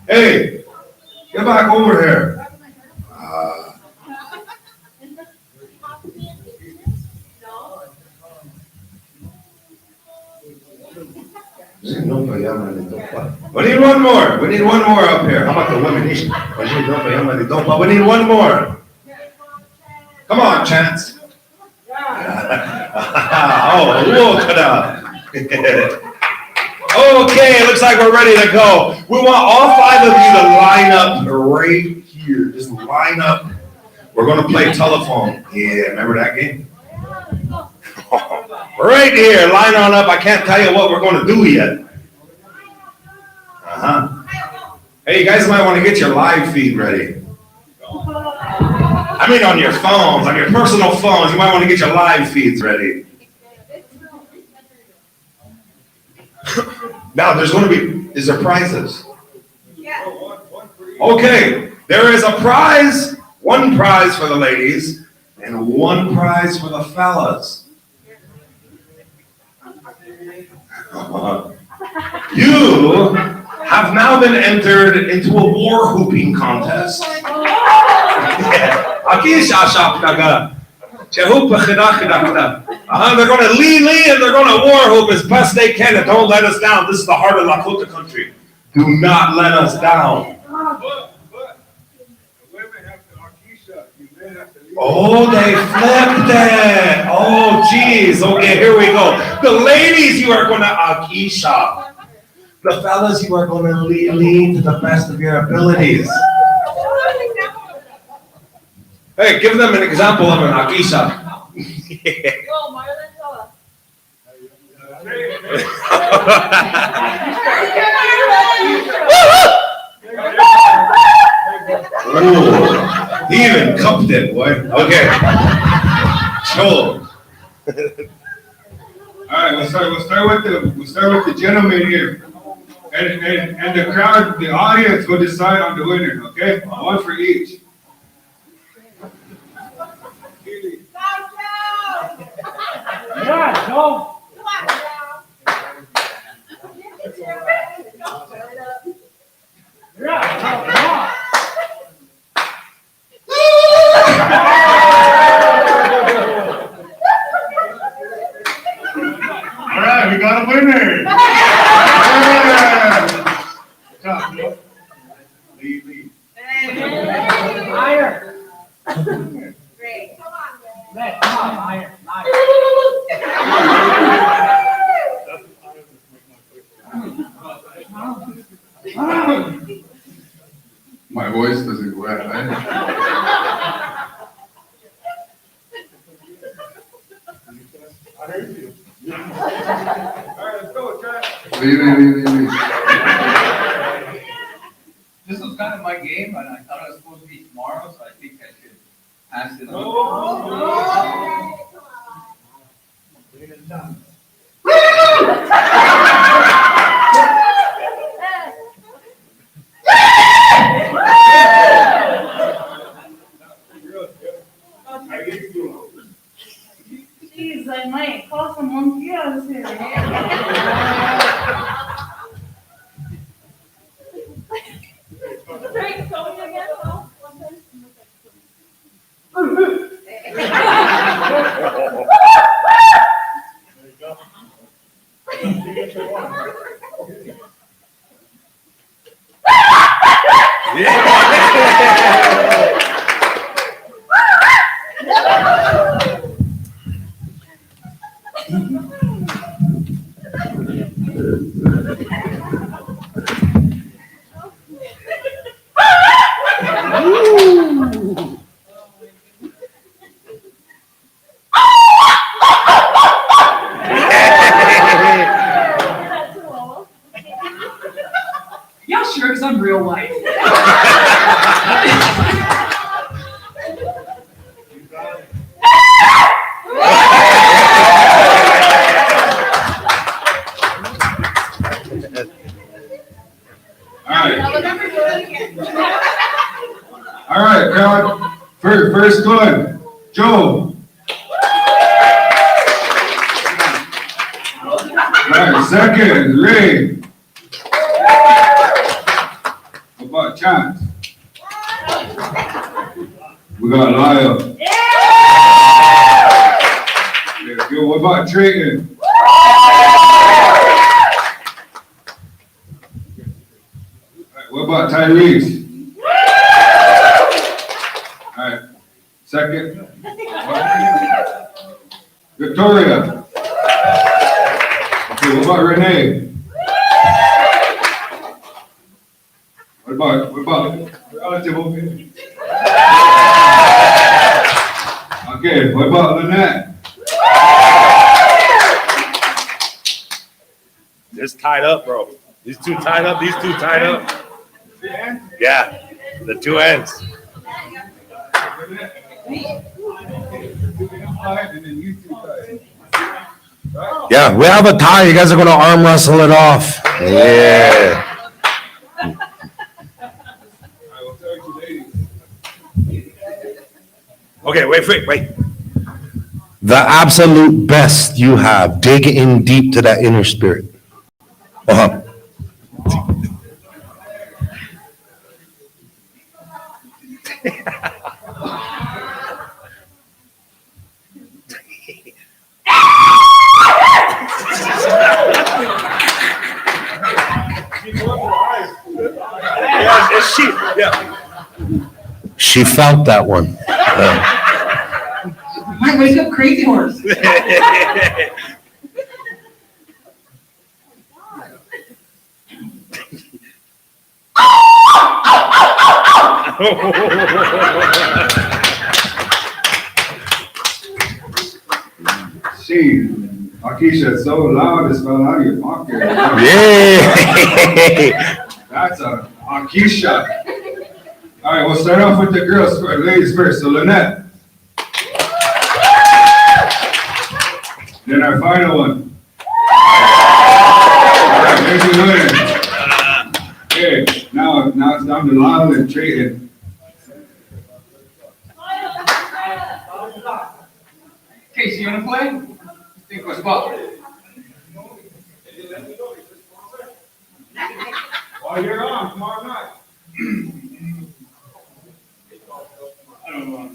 Hey, get back over here. We need one more. We need one more up here. How about the women? We need one more. Come on, Chance. Oh, look it up. Okay, looks like we're ready to go. We want all 5 of you to line up right here. Just line up. We're going to play telephone. Yeah, remember that game? Right here, line on up. I can't tell you what we're going to do yet. Hey, you guys might want to get your live feed ready. I mean on your phones, on your personal phones, you might want to get your live feeds ready. Now, is there prizes? Yeah. Okay, there is a prize, one prize for the ladies, and one prize for the fellas. You have now been entered into a war hooping contest. They're going to lean and they're going to war hoop as best they can, and don't let us down. This is the heart of Lakota country. Do not let us down. But the women have to Akisha. You men have to leave. Oh, they flipped it. Oh, geez. Okay, here we go. The ladies, you are going to Akisha. The fellas, you are going to lean to the best of your abilities. Hey, give them an example of an Akisha. Ooh, he even cupped it, boy. Okay. Sure. All right, we'll start with the gentleman here. And the crowd, the audience will decide on the winner, okay? One for each. Yeah, go. All right, we got a winner. Yeah. Lead. Higher. Great. Come on, Come on, higher. My voice doesn't go out, right? I heard you. All right, let's go, Trav. Leave. This was kind of my game, and I thought it was supposed to be tomorrow, so I think I should pass it on. Bring it down. Jeez, I might call someone else here. There you go. Signature one. Yeah, sure, because I'm real white. You got it. All right, crowd. First one, Joe. Second, Ray. What about Chance? We got Lyle. Yeah, good. What about Trayton? What about Tyrese? All right. Second. Victoria. Okay, what about Renee? What about relative over here? Okay, what about Lynette? It's tied up, bro. These two tied up, these two tied up. Yeah, the two ends. Yeah, we have a tie. You guys are going to arm wrestle it off. Yeah. Okay, wait. The absolute best you have. Dig in deep to that inner spirit. Uh-huh. She felt that one. Might wake up Crazy Horse. She, Akisha, it's so loud, it's fell out of your pocket. Yeah. That's a Akisha. All right, we'll start off with the girls first, ladies first. So Lynette. Then our final one. All right, there's your winner. Okay, now it's down to Lyle and Trayton. Casey, you wanna play? Think what's about? While you're on, tomorrow night. I don't know.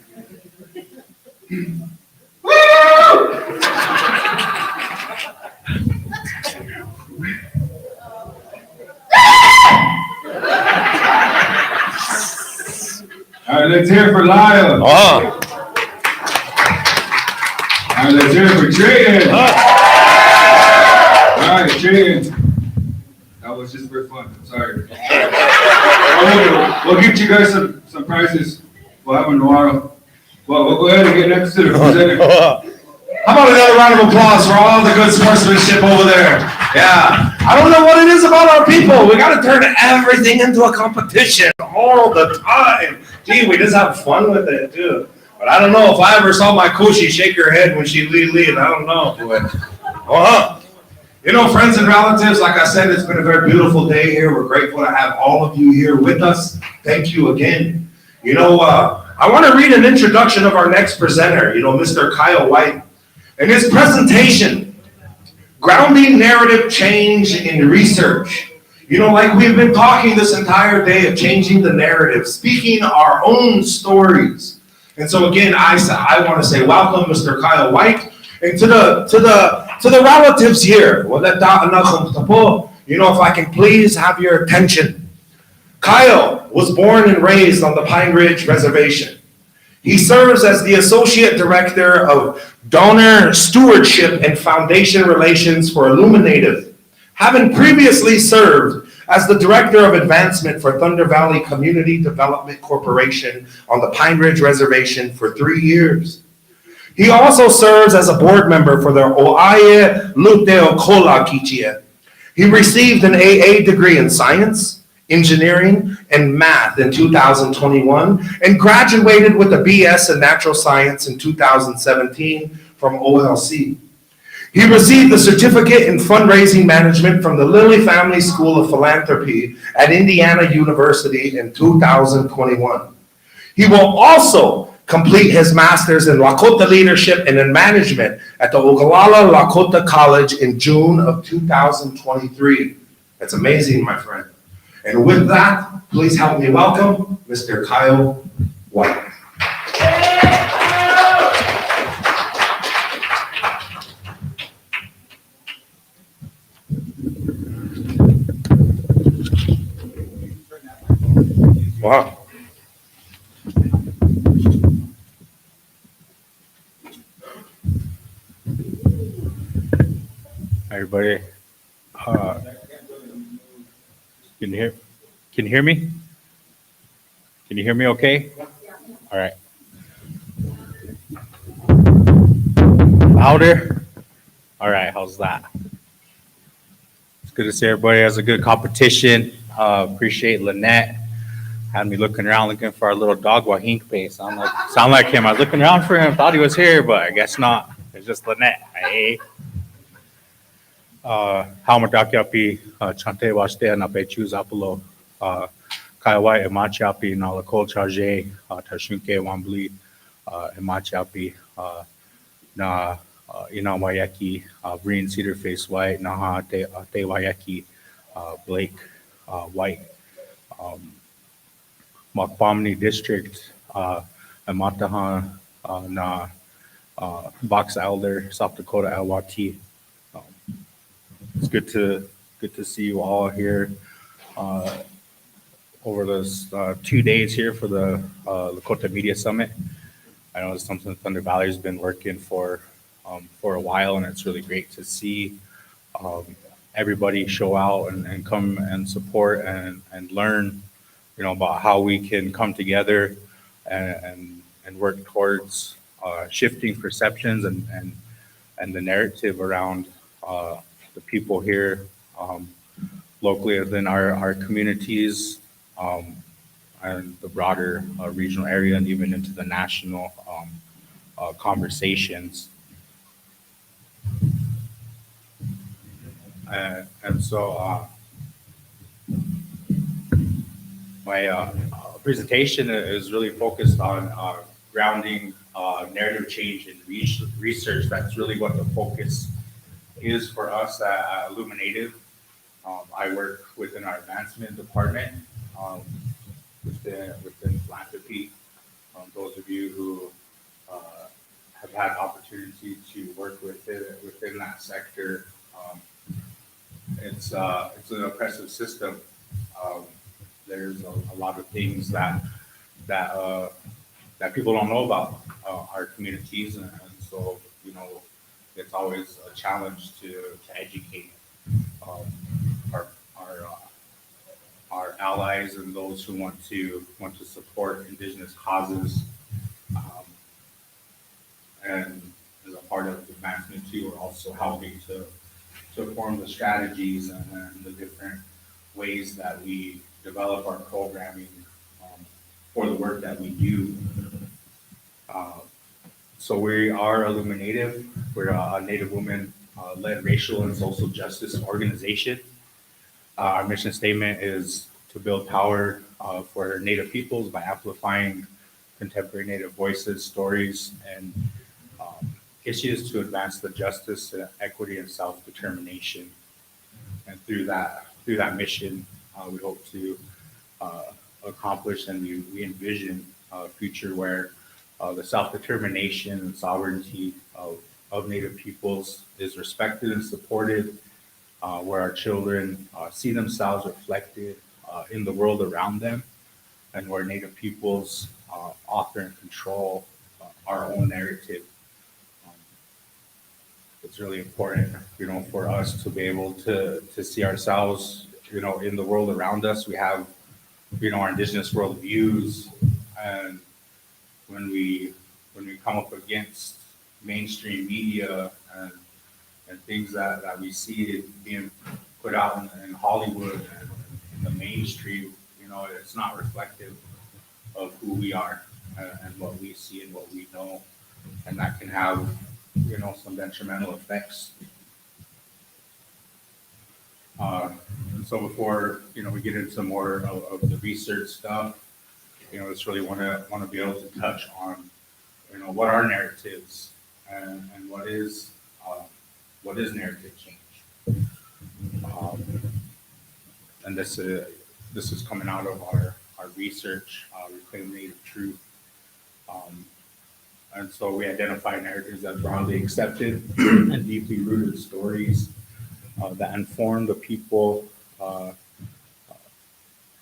All right, let's hear it for Lyle. All right, let's hear it for Trayton. All right, Trayton. That was just for fun. I'm sorry. We'll get you guys some prizes. We'll have them tomorrow. Well, we'll go ahead and get next to the presenter. How about another round of applause for all the good sportsmanship over there? Yeah. I don't know what it is about our people. We got to turn everything into a competition all the time. Gee, we just have fun with it, too. But I don't know if I ever saw my Kushi shake her head when she leave. I don't know. You know, friends and relatives, like I said, it's been a very beautiful day here. We're grateful to have all of you here with us. Thank you again. You know, I want to read an introduction of our next presenter, Mr. Kyle White. In his presentation, Grounding Narrative Change in Research. Like we've been talking this entire day of changing the narrative, speaking our own stories. And so again, I want to say welcome, Mr. Kyle White, and to the relatives here. If I can please have your attention. Kyle was born and raised on the Pine Ridge Reservation. He serves as the Associate Director of Donor Stewardship and Foundation Relations for Illuminative, having previously served as the Director of Advancement for Thunder Valley Community Development Corporation on the Pine Ridge Reservation for 3 years. He also serves as a board member for the Oaye Luteo Kola Kichie. He received an AA degree in science, engineering, and math in 2021, and graduated with a BS in natural science in 2017 from OLC. He received a certificate in fundraising management from the Lilly Family School of Philanthropy at Indiana University in 2021. He will also complete his master's in Lakota leadership and in management at the Ogallala Lakota College in June of 2023. That's amazing, my friend. And with that, please help me welcome Mr. Kyle White. Wow. Hi, everybody. Can you hear me? Can you hear me okay? All right. Louder? All right, how's that? It's good to see everybody has a good competition. Appreciate Lynette. Had me looking around looking for our little dog Wahink base. Sound like him. I was looking around for him, thought he was here, but I guess not. It's just Lynette. Hey. Haumatakiapi, Chante Washtea na Pechu Zapulo, Kaiwai Emachiapi, na Lakol Charge, Tashunke Wambli, Emachiapi, na Inawayaki, Green Cedar Face White, Naha Te Wayaki, Blake White, Makpamni District, Amataha, na Box Elder, South Dakota, Awaki. It's good to see you all here over those 2 days here for the Lakota Media Summit. I know it's something Thunder Valley has been working for a while, and it's really great to see everybody show out and come and support and learn, about how we can come together and work towards shifting perceptions and the narrative around the people here locally within our communities and the broader regional area and even into the national conversations. And so my presentation is really focused on grounding narrative change and research. That's really what the focus is for us at Illuminative. I work within our advancement department within philanthropy. Those of you who have had opportunity to work within that sector, it's an oppressive system. There's a lot of things that people don't know about our communities, and so it's always a challenge to educate our allies and those who want to support Indigenous causes. And as a part of the advancement too, we're also helping to form the strategies and the different ways that we develop our programming for the work that we do. So we are Illuminative. We're a Native woman-led racial and social justice organization. Our mission statement is to build power for Native peoples by amplifying contemporary Native voices, stories, and issues to advance the justice, equity, and self-determination. And through that mission, we hope to accomplish and we envision a future where the self-determination and sovereignty of Native peoples is respected and supported, where our children see themselves reflected in the world around them, and where Native peoples author and control our own narrative. It's really important, for us to be able to see ourselves, in the world around us. We have, our Indigenous worldviews, and when we come up against mainstream media and things that we see being put out in Hollywood and in the mainstream, it's not reflective of who we are and what we see and what we know, and that can have some detrimental effects. So before we get into more of the research stuff, just really want to be able to touch on what are narratives and what is narrative change? Um, and this is coming out of our research, Reclaim Native Truth. And so we identify narratives that are broadly accepted and deeply rooted stories that inform the people,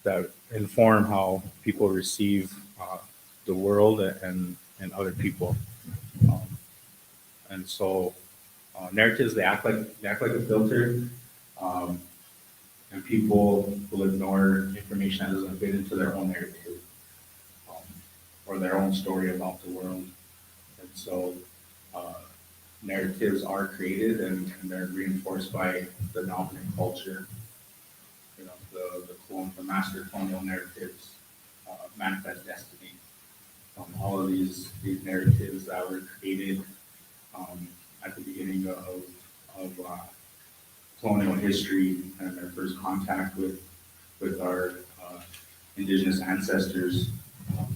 that inform how people receive the world and other people. Um, and so narratives, they act like a filter, um, and people will ignore information that doesn't fit into their own narrative, um, or their own story about the world. And so uh, narratives are created and they're reinforced by the dominant culture. The master colonial narratives, manifest destiny. All of these narratives that were created at the beginning of colonial history and their first contact with our indigenous ancestors. Um,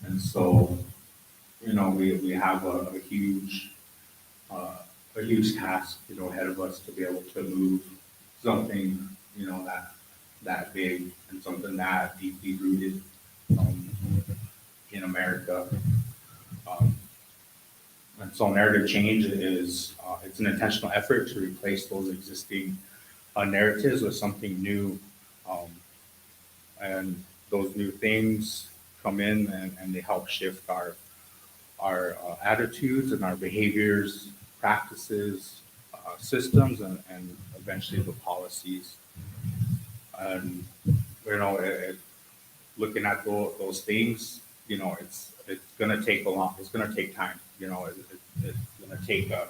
and so, we have a uh, huge task, ahead of us to be able to move something, that big and something that deeply rooted um, in America. Um, and so narrative change is it's an intentional effort to replace those existing narratives with something new. Um, and those new things come in and they help shift our attitudes and our behaviors, practices, systems, and eventually the policies. And looking at those things, it's gonna take it's gonna take time. It's gonna take a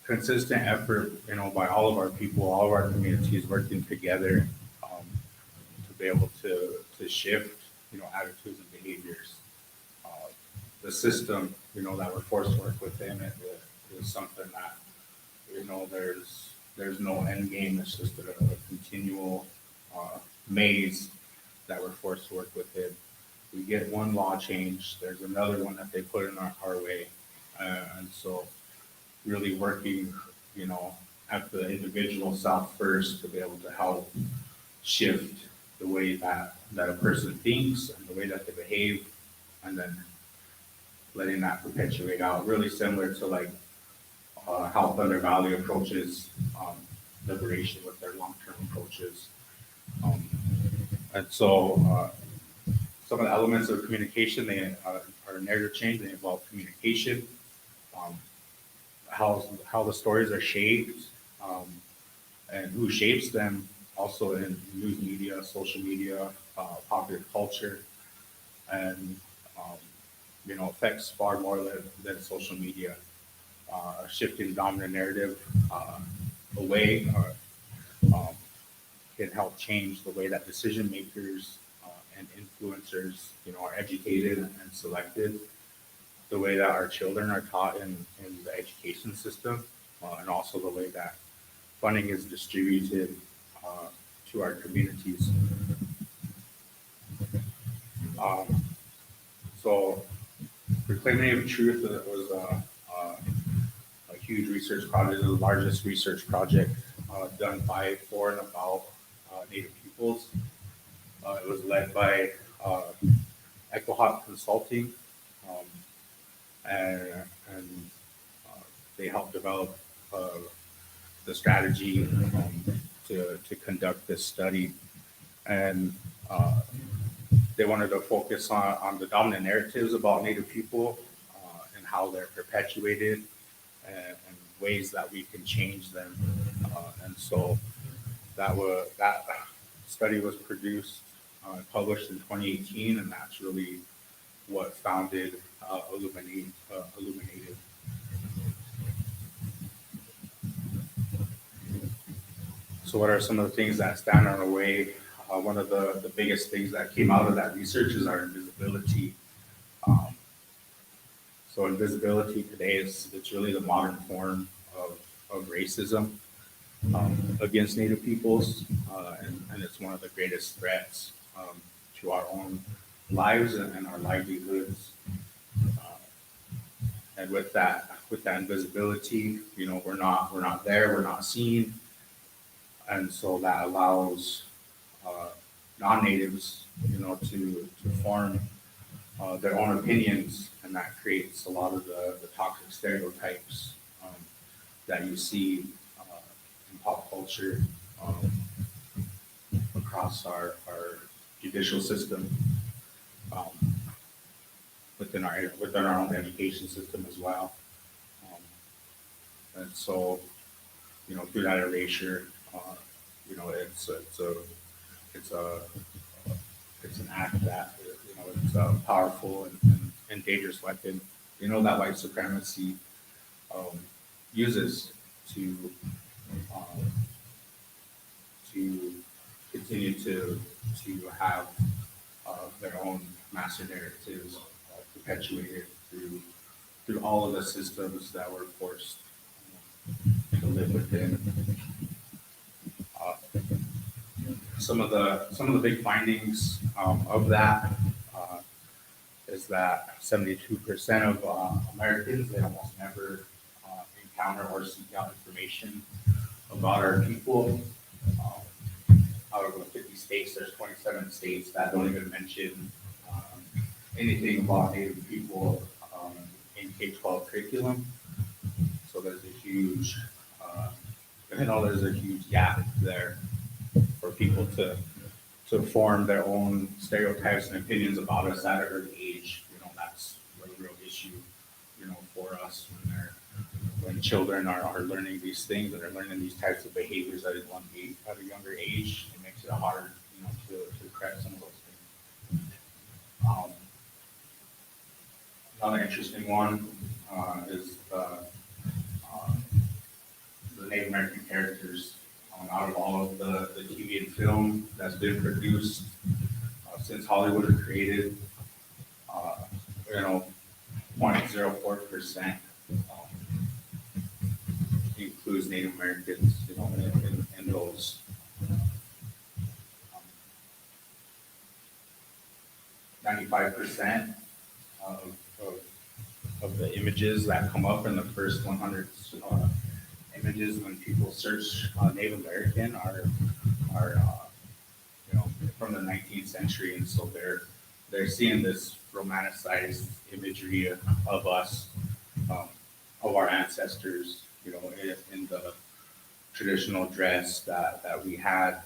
consistent effort, by all of our people, all of our communities working together to be able to shift, attitudes and behaviors. Uh, the system, that we're forced to work within is something that, there's no end game. It's just a continual maze that we're forced to work within. We get one law change, there's another one that they put in our way. And so really working, at the individual self first to be able to help shift the way that a person thinks and the way that they behave, and then letting that perpetuate out, really similar to like how Thunder Valley approaches liberation with their long-term approaches. Um, and so some of the elements of communication, they are narrative change. They involve communication, um, how the stories are shaped, and who shapes them. Also in news media, social media, popular culture, and affects far more than social media. Shifting the dominant narrative away um, can help change the way that decision makers and influencers, are educated and selected, the way that our children are taught in the education system, and also the way that funding is distributed to our communities. Um, so, Reclaiming Native Truth was a huge research project, the largest research project done by, for, and about Native peoples. It was led by EchoHawk Consulting, um, and they helped develop the strategy to conduct this study. And they wanted to focus on the dominant narratives about Native people and how they're perpetuated and ways that we can change them. And so that study was produced and published in 2018, and that's really what founded Illuminated. So what are some of the things that stand in our way? One of the biggest things that came out of that research is our invisibility. Um, so invisibility today it's really the modern form of racism against Native peoples, and it's one of the greatest threats to our own lives and our livelihoods. And with that invisibility, you know, we're not there, we're not seen. And so that allows non-natives, you know, to form their own opinions, and that creates a lot of the toxic stereotypes that you see in pop culture across our judicial system, um, within our own education system as well. And so, you know, through that erasure, you know, it's an act that, you know, it's a powerful and dangerous weapon, you know, that white supremacy uses um, to continue to have their own master narratives perpetuated through all of the systems that were forced to live within. Uh, some of the big findings of that is that 72% of Americans, they almost never encounter or seek out information about our people. Out of the 50 states, there's 27 states that don't even mention anything about Native people in K-12 curriculum. So there's a huge, there's a huge gap there for people to form their own stereotypes and opinions about us at an early age. You know, that's a real issue, you know, for us when children are learning these things and are learning these types of behaviors at a younger age. It makes it hard, you know, to correct some of those things. Another interesting one is the Native American characters. Out of all of the TV and film that's been produced since Hollywood was created, you know, 0.04% includes Native Americans, you know, in those. 95% of the images that come up in the first 100 images when people search Native American are you know, from the 19th century, and so they're seeing this romanticized imagery of us, of our ancestors, you know, in the traditional dress that we had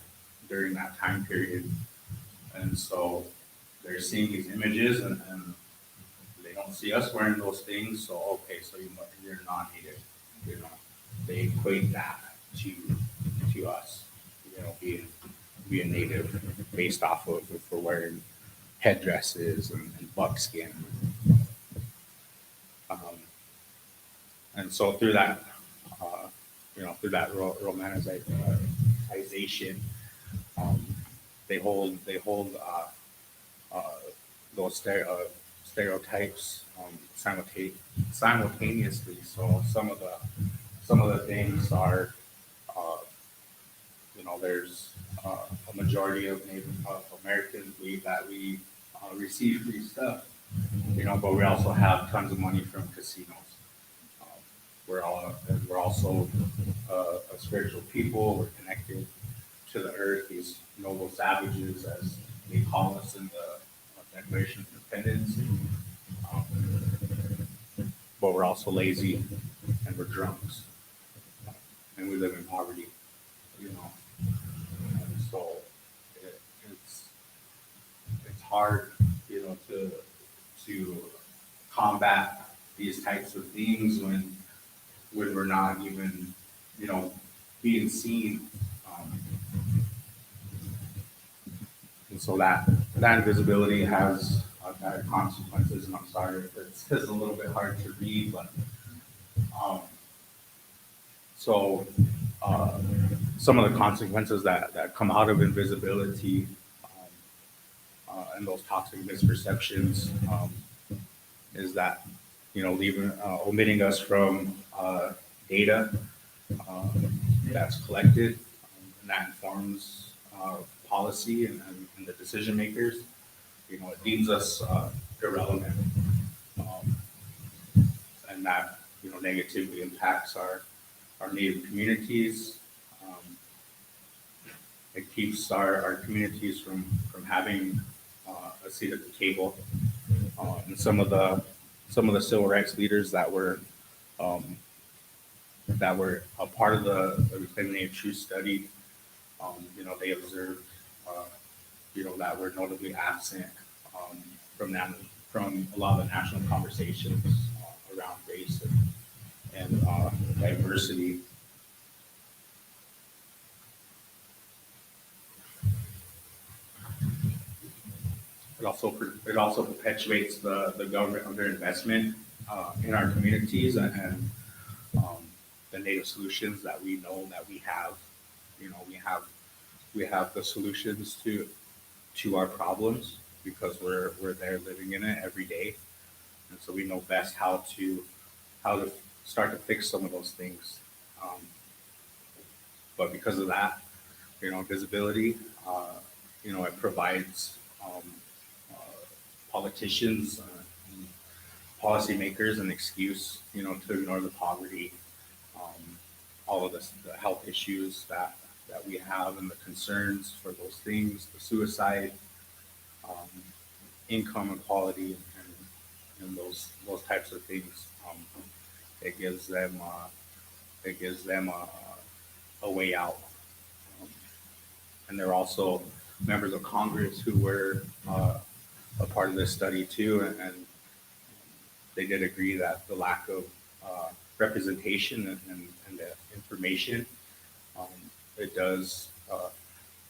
during that time period. And so they're seeing these images and they don't see us wearing those things, so okay, so you're not Native, you know. They equate that to us, you know, being Native based off of if we're wearing headdresses and buckskin. And so through that, you know, through that romanticization, they hold those stereotypes simultaneously. So some of the things are, you know, there's a majority of Native Americans believe that we receive free stuff, you know, but we also have tons of money from casinos. We're also a spiritual people. We're connected to the earth, these noble savages, as they call us in the Declaration of Independence. But we're also lazy and we're drunks, and we live in poverty, you know. And so it's hard, you know, to combat these types of things when we're not even, you know, being seen. And so that invisibility has consequences, and I'm sorry if it's a little bit hard to read, but so some of the consequences that come out of invisibility and those toxic misperceptions is that, you know, omitting us from data that's collected, and that informs policy and the decision makers. You know, it deems us irrelevant, and that, negatively impacts our Native communities. It keeps our communities from having a seat at the table. And some of the civil rights leaders that were a part of the Reclaiming Native Truth study, they observed, that we're notably absent from a lot of the national conversations around race and diversity. It also perpetuates the government underinvestment in our communities and the native solutions that we know that we have. We have the solutions to our problems because we're there living in it every day, and so we know best how to start to fix some of those things. But because of that, visibility, it provides politicians, and policymakers an excuse, to ignore the poverty, all of the health issues that we have and the concerns for those things, the suicide, income inequality, and those types of things. It gives them a way out. And they're also members of Congress who were a part of this study too, and they did agree that the lack of representation and the information, it does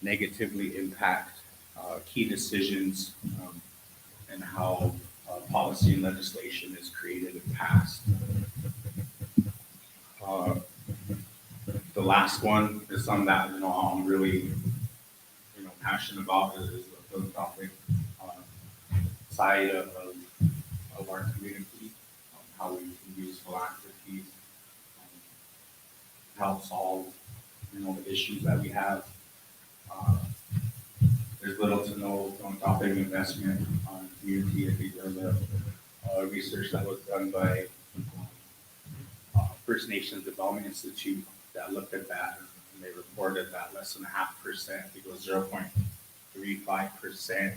negatively impact key decisions and how policy and legislation is created and passed. The last one is something that I'm really passionate about is the philanthropic side of our community, how we can use philanthropy to help solve the issues that we have. There's little to no philanthropic investment on community. I think the research that was done by First Nations Development Institute that looked at that, and they reported that less than 0.5%, I think it was 0.35%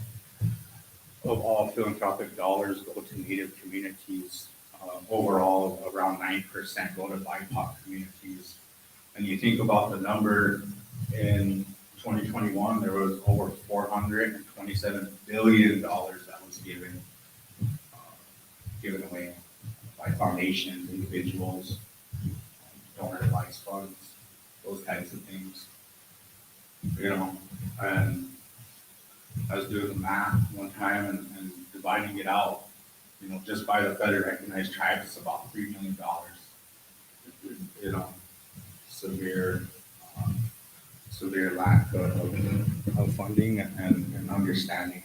of all philanthropic dollars go to Native communities. Overall, around 9% go to BIPOC communities. And you think about the number in 2021, there was over $427 billion that was given away by foundations, individuals, donor advice funds, those types of things. And I was doing the math one time and dividing it out, just by the federally recognized tribes, it's about $3 million. Severe lack of funding and understanding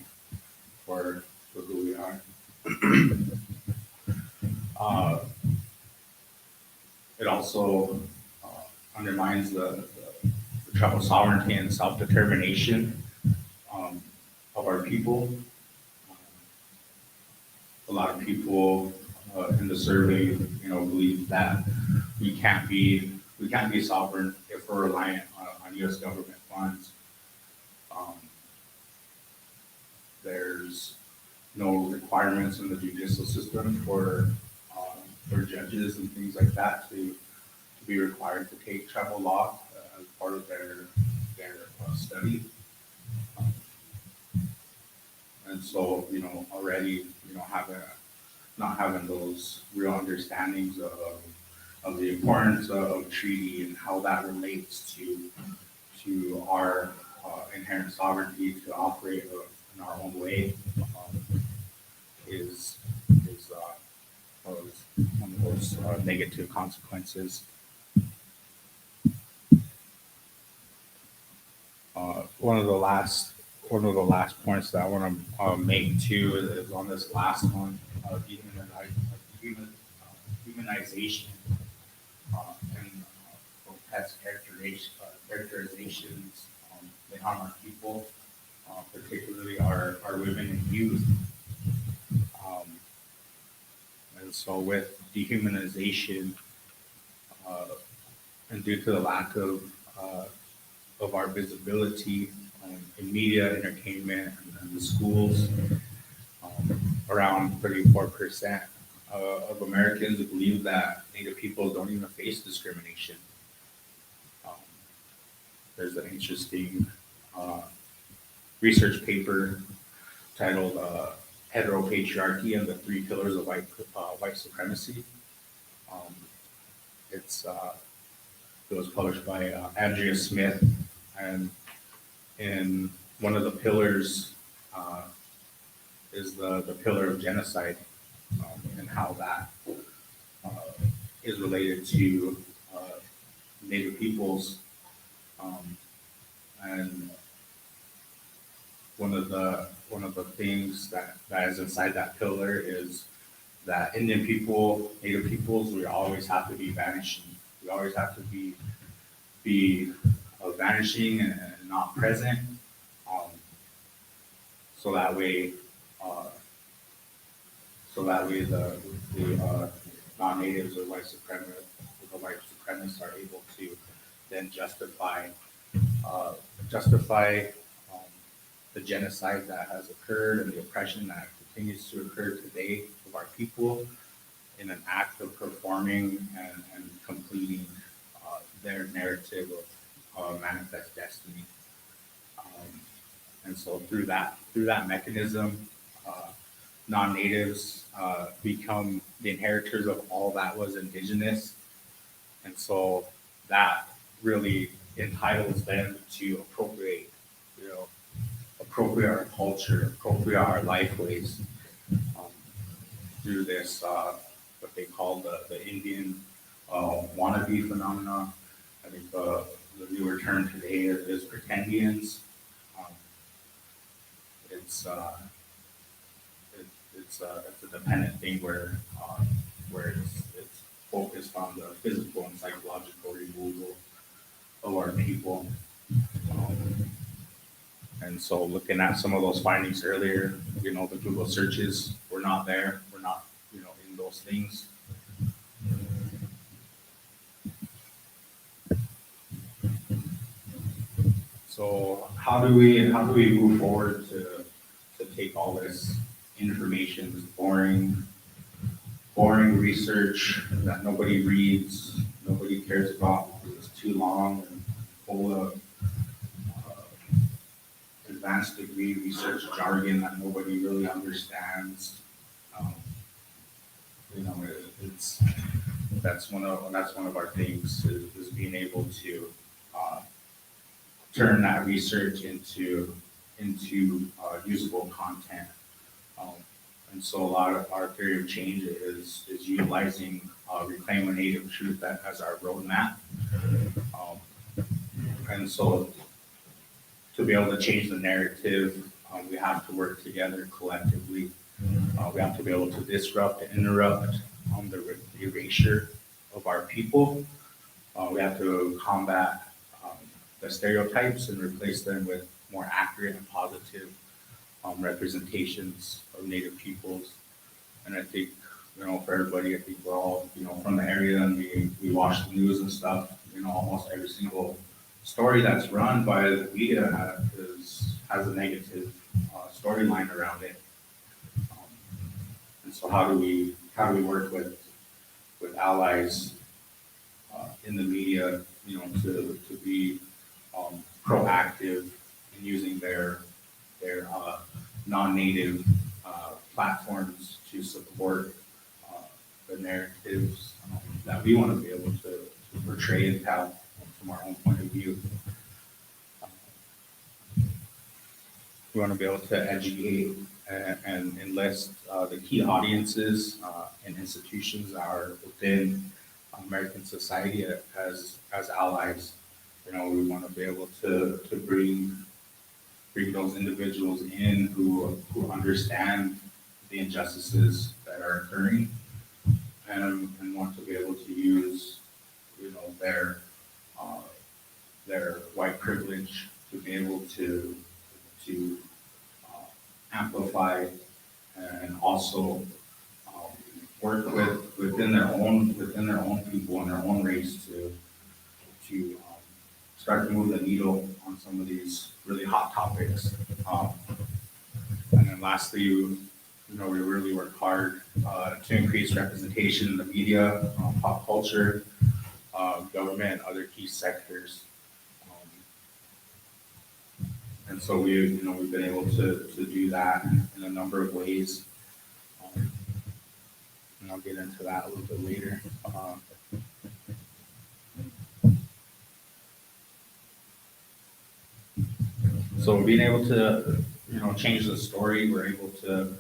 for who we are. It also undermines the tribal sovereignty and self-determination of our people. A lot of people in the survey, believe that we can't be sovereign if we're reliant on U.S. government funds. There's no requirements in the judicial system for judges and things like that to be required to take tribal law as part of their study. And so, already, not having those real understandings of the importance of treaty and how that relates to our inherent sovereignty to operate in our own way is one of those negative consequences. One of the last points that I want to make too is on this last one, humanization and past characterizations. They harm our people, particularly our women and youth. And so with dehumanization, and due to the lack of our visibility in media, entertainment, and the schools, around 34% of Americans believe that Native people don't even face discrimination. Um, there's an interesting research paper titled Hetero, Patriarchy and the Three Pillars of White Supremacy. Um, it was published by Andrea Smith, and in one of the pillars is the pillar of genocide, and how that uh, is related to Native peoples. And one of the things that is inside that pillar is that Indian people, Native peoples, we always have to be vanishing. We always have to be vanishing and not present. Um, so that way, uh, the non-natives or the white supremacists are able to then justify the genocide that has occurred and the oppression that continues to occur today of our people in an act of performing and completing their narrative of manifest destiny. And so through that mechanism, non-natives become the inheritors of all that was indigenous. And so that really entitles them to appropriate our culture, appropriate our lifeways, through this, what they call the Indian wannabe phenomena. I think the newer term today is pretendians. Um, it's a dependent thing where it's focused on the physical and psychological removal of our people. And so looking at some of those findings earlier, the Google searches were not there. We're not, in those things. So how do we move forward to take all this information, this boring research that nobody reads, nobody cares about because it's too long and full of advanced degree research jargon that nobody really understands. That's one of our things is being able to turn that research into usable content. And so a lot of our theory of change is utilizing Reclaim a Native Truth as our roadmap. And so to be able to change the narrative, we have to work together collectively. We have to be able to disrupt and interrupt the erasure of our people. We have to combat the stereotypes and replace them with more accurate and positive representations of Native peoples. And I think, for everybody, I think we're all, from the area, and we watch the news and stuff. Almost every single story that's run by the media has a negative storyline around it. And so how do we work with allies in the media, to be proactive in using their non-native platforms to support the narratives that we want to be able to portray and tell from our own point of view. We want to be able to educate and enlist the key audiences and institutions that are within American society as allies. We want to be able to bring those individuals in who understand the injustices that are occurring and want to be able to use their white privilege to be able to amplify and also work with within their own people and their own race to start to move the needle on some of these really hot topics. And then lastly, we really work hard to increase representation in the media, pop culture, government, and other key sectors. And so we've been able to do that in a number of ways. And I'll get into that a little bit later. So being able to, change the story, we're able to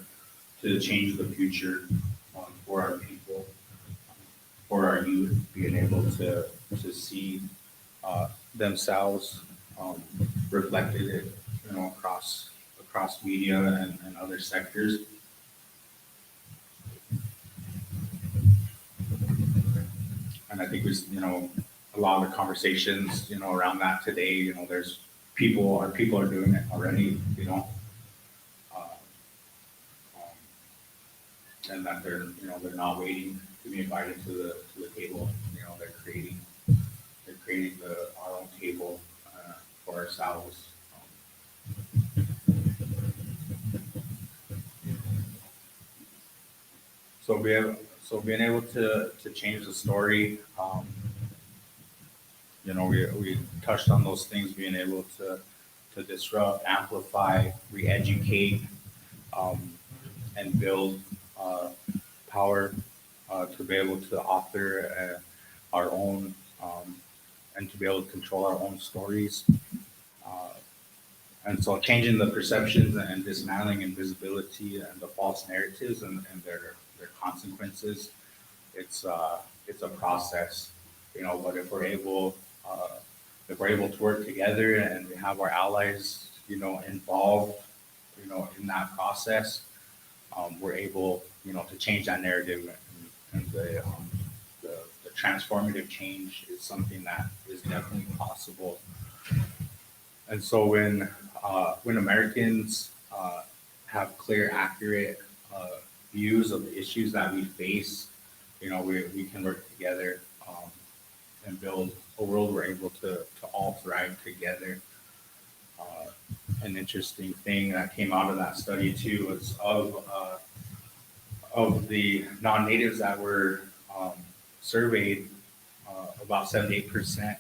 change the future for our people, for our youth, being able to see themselves reflected, across media and other sectors. And I think a lot of the conversations, around that today, there's our people are doing it already, and that they're not waiting to be invited to the table. They're creating our own table for ourselves. So being able to change the story, we touched on those things, being able to disrupt, amplify, re-educate, and build power to be able to author our own, and to be able to control our own stories. And so changing the perceptions and dismantling invisibility and the false narratives and their consequences, it's a process, but if we're able to work together and we have our allies, involved, in that process, we're able, to change that narrative, and the transformative change is something that is definitely possible. And so when Americans have clear, accurate views of the issues that we face, we can work together and build a world we're able to all thrive together. An interesting thing that came out of that study too was of the non-natives that were surveyed, about 78%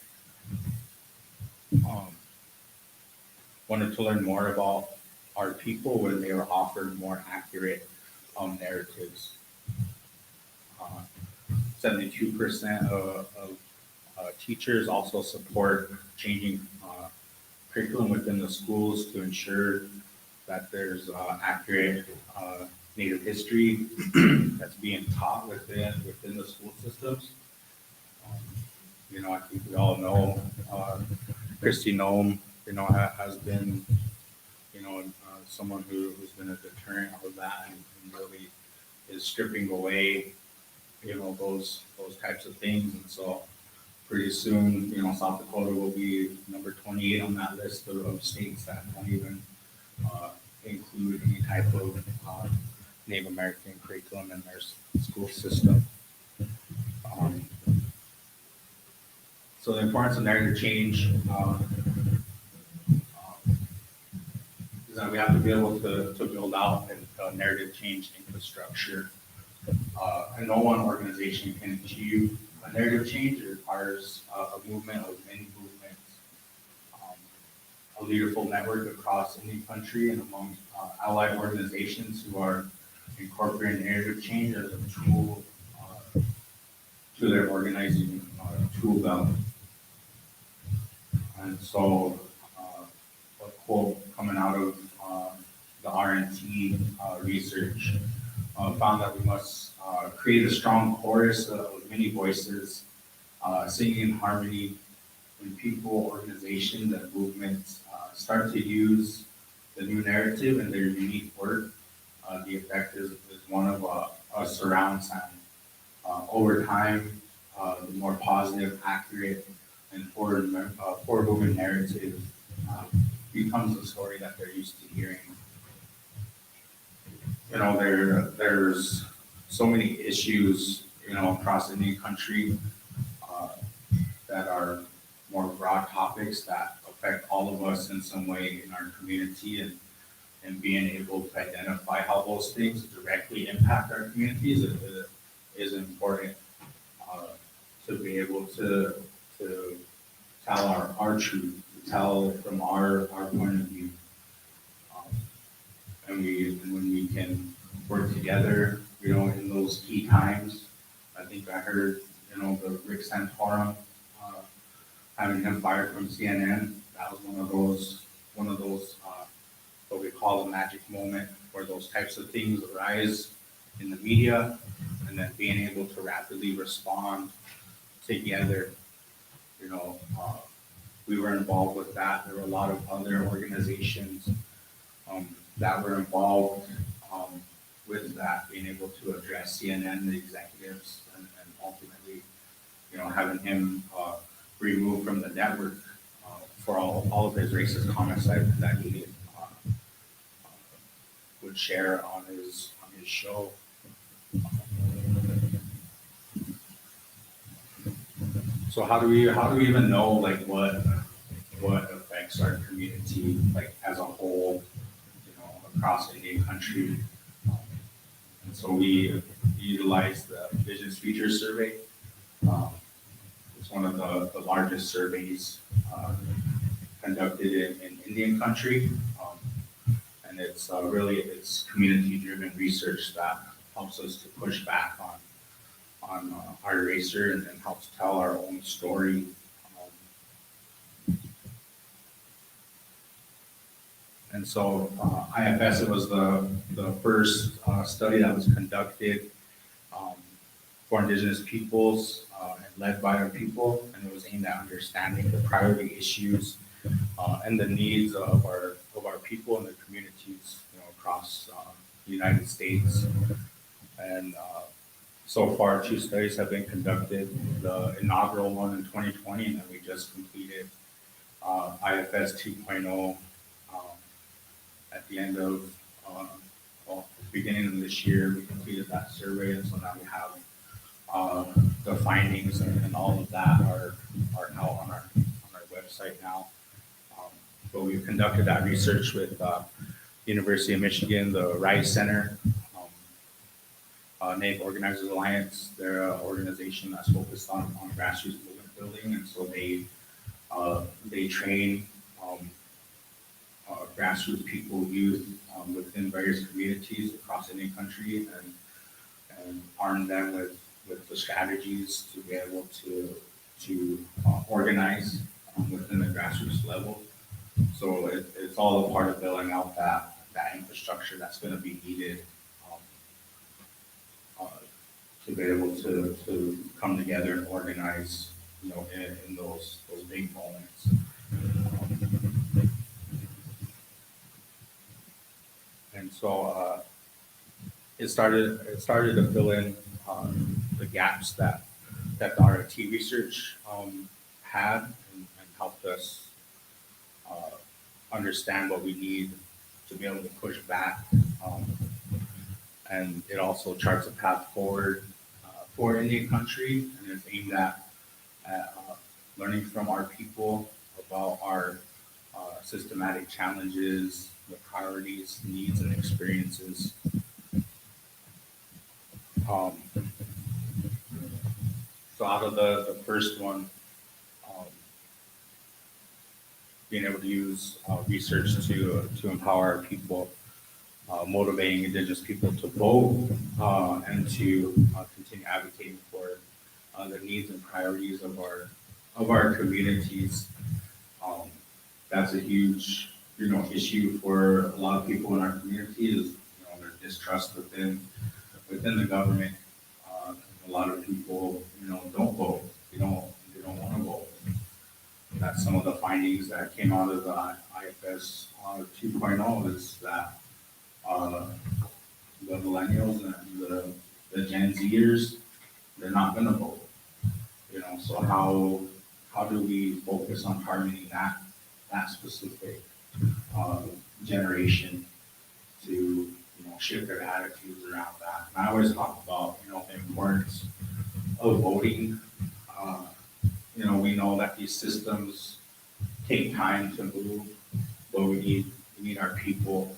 wanted to learn more about our people when they were offered more accurate narratives. 72% of teachers also support changing curriculum within the schools to ensure that there's accurate Native history that's being taught within the school systems. I think we all know Christy Nome, has been, someone who's been a deterrent of that and really is stripping away, those types of things. And so pretty soon, South Dakota will be number 28 on that list of states that don't even include any type of Native American curriculum in their school system. So the importance of narrative change is that we have to be able to build out a narrative change infrastructure. And no one organization can achieve a narrative change. It requires a movement of many movements, a leaderful network across any country and among allied organizations who are incorporating narrative change as a tool to their organizing tool belt. And so a quote coming out of the RNT research found that we must create a strong chorus of many voices singing in harmony. When people, organizations, and movements start to use the new narrative in their unique work, the effect is one of a surround sound. Over time, the more positive, accurate, and forward-moving narrative becomes a story that they're used to hearing. There's so many issues, across Indian country, that are more broad topics that affect all of us in some way in our community, and being able to identify how those things directly impact our communities is important, to be able to tell our truth, to tell from our point of view. And when we can work together, in those key times. I think I heard, the Rick Santorum, having him fired from CNN. That was one of those, what we call a magic moment, where those types of things arise in the media, and then being able to rapidly respond together. We were involved with that. There were a lot of other organizations that were involved with that, being able to address CNN, the executives, and ultimately, having him removed from the network for all of his racist comments that he would share on his show. So how do we even know what affects our community as a whole, across Indian country? And so we utilize the Visions Future Survey. It's one of the largest surveys conducted in Indian country, and it's community-driven research that helps us to push back on our eraser, and helps tell our own story. And so IFS, it was the first study that was conducted for Indigenous peoples and led by our people, and it was aimed at understanding the priority issues and the needs of our people and the communities, across the United States. And so far, 2 studies have been conducted. The inaugural one in 2020, and then we just completed IFS 2.0 at the end of, beginning of this year. We completed that survey, and so now we have the findings and all of that are now on our website now. But we've conducted that research with University of Michigan, the Rice Center, Native Organizers Alliance. They're an organization that's focused on grassroots movement building, and so they train grassroots people, youth, within various communities across Indian country, and arm them with the strategies to be able to organize within the grassroots level. So it's all a part of building out that infrastructure that's going to be needed to be able to come together and organize, in those big moments. And so it started to fill in the gaps that the RFT research had, and helped us understand what we need to be able to push back. And it also charts a path forward for Indian country, and it's aimed at learning from our people about our systematic challenges, the priorities, needs, and experiences. So out of the first one, being able to use research to empower our people, motivating Indigenous people to vote, and to continue advocating for the needs and priorities of our communities. That's a huge issue for a lot of people in our community, is their distrust within the government. A lot of people don't vote. They don't want to vote. That's some of the findings that came out of the IFS 2.0, is that the millennials and the Gen Zers, they're not going to vote. So how do we focus on targeting that specific generation to shift their attitudes around that? And I always talk about the importance of voting, we know that these systems take time to move, but we need our people,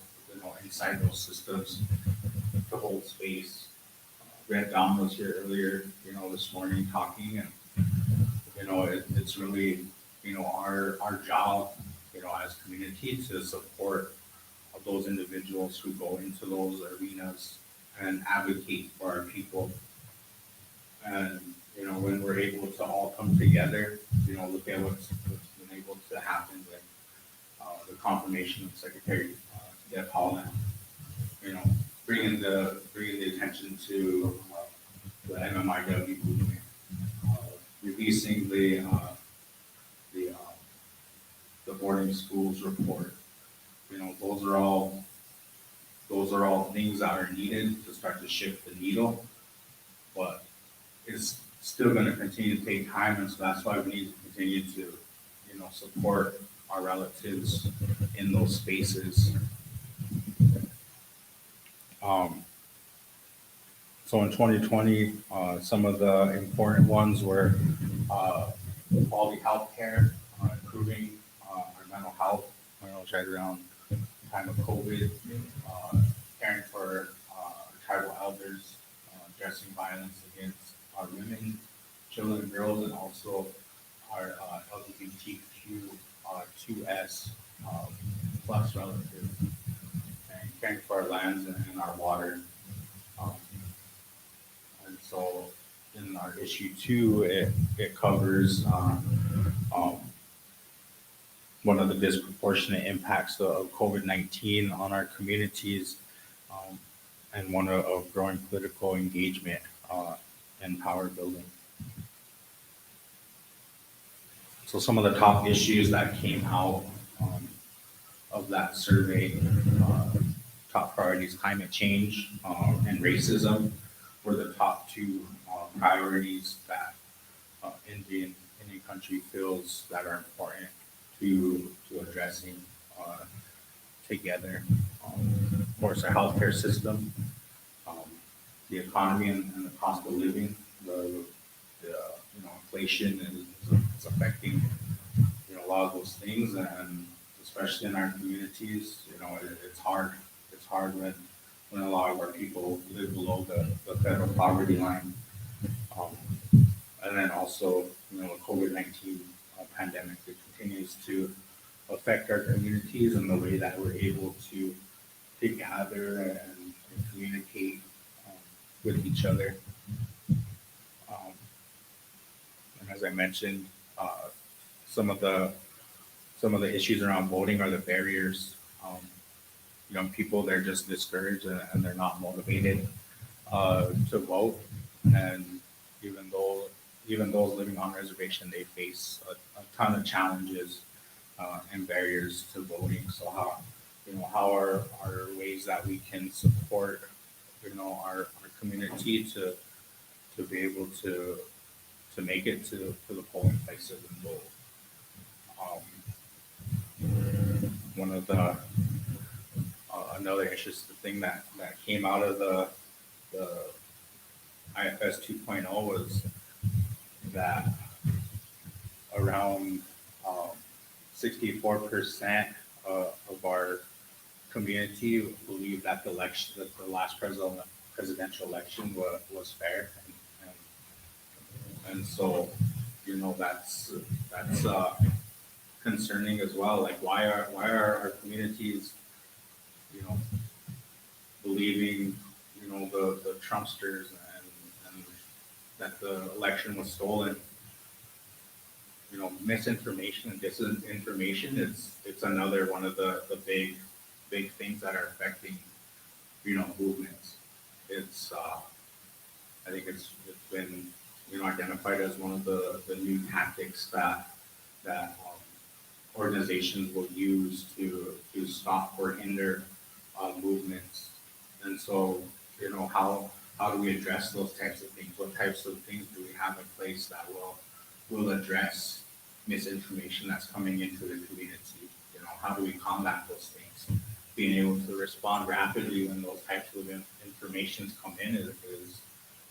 inside those systems to hold space. Red Dom was here earlier, this morning talking, and, it's really, our job, as community to support those individuals who go into those arenas and advocate for our people. And, when we're able to all come together, look at what's been able to happen with the confirmation of Secretary Deb Haaland, bringing the attention to the MMIW movement, releasing the boarding schools report. Those are all things that are needed to start to shift the needle, but it's still going to continue to take time, and so that's why we need to continue to, support our relatives in those spaces. So in 2020, some of the important ones were quality healthcare, improving our mental health, right around the time of COVID, caring for tribal elders, addressing violence against our women, children, and girls, and also our LGBTQ2S plus relatives, and caring for our lands and our water. And so in our issue 2, it covers one of the disproportionate impacts of COVID-19 on our communities, and one of growing political engagement and power building. So some of the top issues that came out of that survey, top priorities: climate change and racism were the top 2 priorities that Indian country feels that are important to addressing together. Of course, our healthcare system, the economy and the cost of living, the inflation is affecting a lot of those things, and especially in our communities, it's hard. It's hard when a lot of our people live below the federal poverty line. And then also, the COVID-19 pandemic that continues to affect our communities and the way that we're able to gather and communicate with each other. And as I mentioned, some of the issues around voting are the barriers. Young people, they're just discouraged and they're not motivated to vote. And even those living on reservation, they face a ton of challenges and barriers to voting. So how are ways that we can support our community to be able to make it to the polling places and vote. One of the another interesting thing that came out of the IFS 2.0 was that around 64% of our community believe that the last presidential election was fair, and so that's concerning as well. Like, why are our communities believing the Trumpsters and that the election was stolen? Misinformation and disinformation, it's another one of the big things that are affecting movements. It's I think it's been identified as one of the new tactics that organizations will use to stop or hinder movements. And so how do we address those types of things? What types of things do we have in place that will address misinformation that's coming into the community? How do we combat those things? Being able to respond rapidly when those types of informations come in is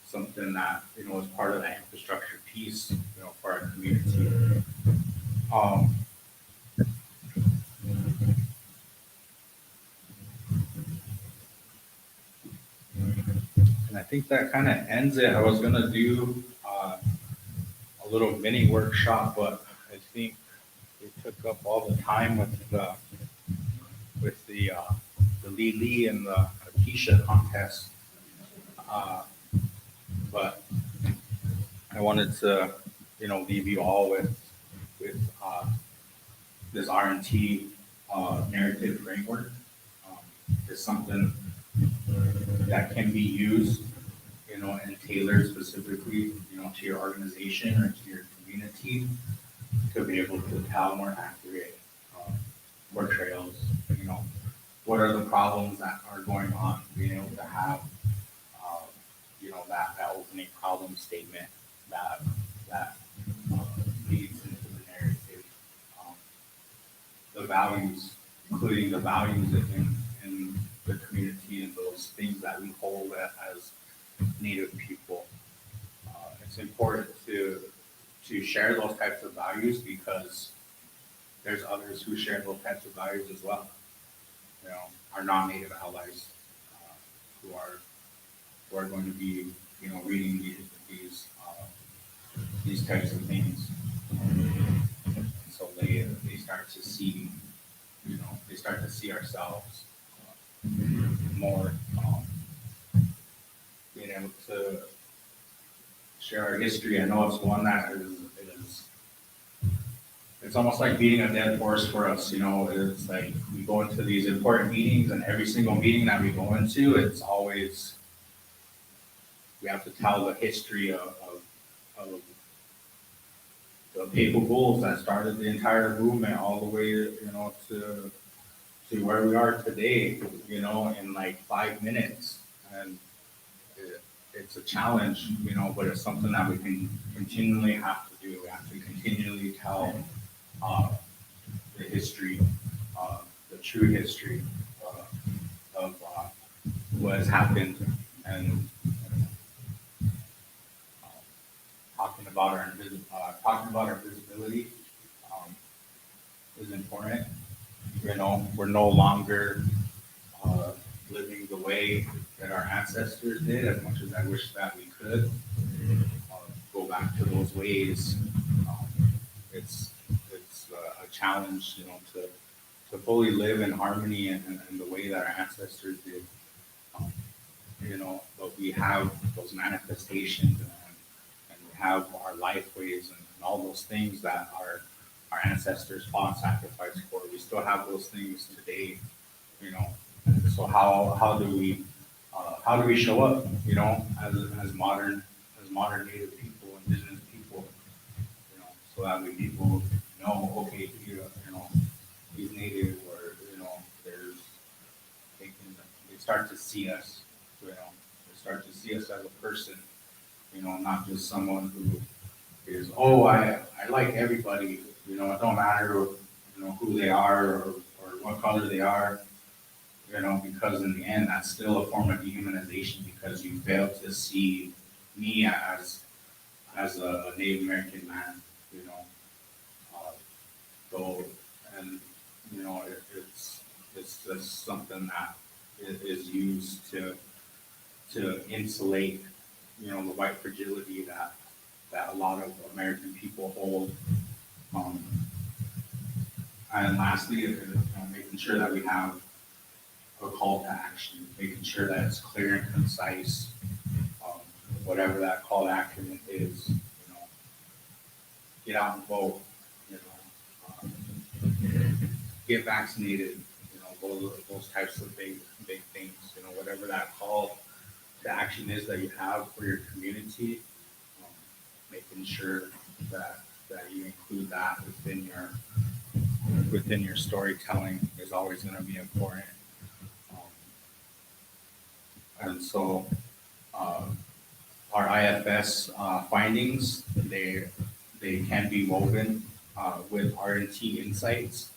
something that, is part of that infrastructure piece, for our community. Um, and I think that kind of ends it. I was gonna do, a little mini workshop, but I think we took up all the time with the Lee and the Keisha contest. Uh, but I wanted to, leave you all with this R&T narrative framework. It's something that can be used, and tailored specifically, to your organization or to your community to be able to tell more accurate portrayals. What are the problems that are going on? Being able to have, that opening problem statement that leads into the narrative. Um, the values, including the values in the community and those things that we hold as Native people. It's important to share those types of values because there's others who share those types of values as well. Our non-Native allies who are going to be, reading these types of things. So they start to see, they start to see ourselves more, being able to share our history. I know it's one that is it's almost like beating a dead horse for us. It's like we go into these important meetings, and every single meeting that we go into, it's always we have to tell the history of the papal bulls that started the entire movement all the way, to where we are today, in like 5 minutes. And it's a challenge, but it's something that we can continually have to do. We have to continually tell the history, the true history of what has happened, and talking about our visibility is important. We're no longer living the way that our ancestors did, as much as I wish that we could go back to those ways. It's a challenge, to fully live in harmony and the way that our ancestors did. But we have those manifestations and we have our life ways and all those things that our ancestors fought, sacrificed for. We still have those things today, So how do we show up, as modern Native people, Indigenous people, so that way people know, okay, he's Native, or there's they start to see us, they start to see us as a person, not just someone who is, I like everybody, it don't matter, who they are or what color they are, because in the end, that's still a form of dehumanization because you fail to see me as a Native American man, so, and, it's just something that is used to insulate, the white fragility that a lot of American people hold. And lastly, making sure that we have a call to action, making sure that it's clear and concise, whatever that call to action is, get out and vote, get vaccinated, those types of big things, whatever that call to action is that you have for your community, making sure that you include that within your storytelling is always going to be important. And so our IFS findings, they can be woven with R&T insights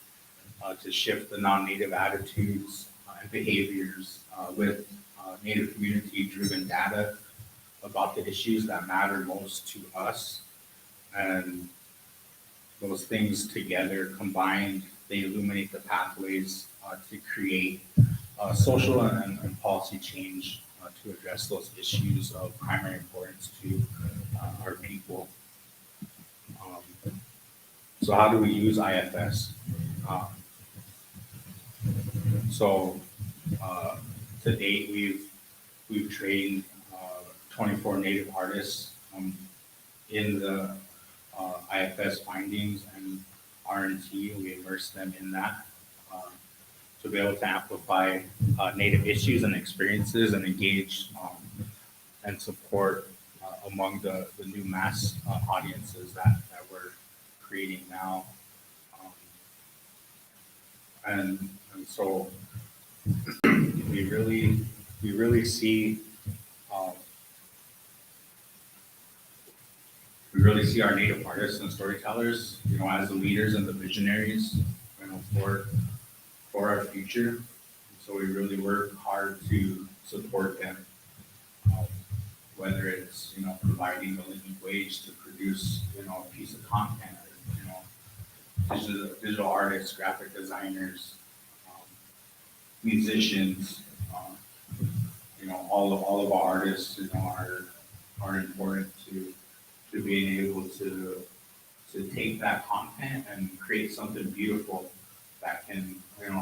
to shift the non-Native attitudes and behaviors with Native community-driven data about the issues that matter most to us. And those things together combined, they illuminate the pathways to create social and policy change to address those issues of primary importance to our people. So how do we use IFS? Um, so to date, we've trained 24 Native artists in the IFS findings and R&T. We immerse them in that to be able to amplify Native issues and experiences and engage and support among the new mass audiences that we're creating now. And so we really see our Native artists and storytellers, as the leaders and the visionaries, for our future. So we really work hard to support them, whether it's, providing a living wage to produce, a piece of content, or, digital artists, graphic designers, musicians, all of our artists, are important to being able to take that content and create something beautiful that can,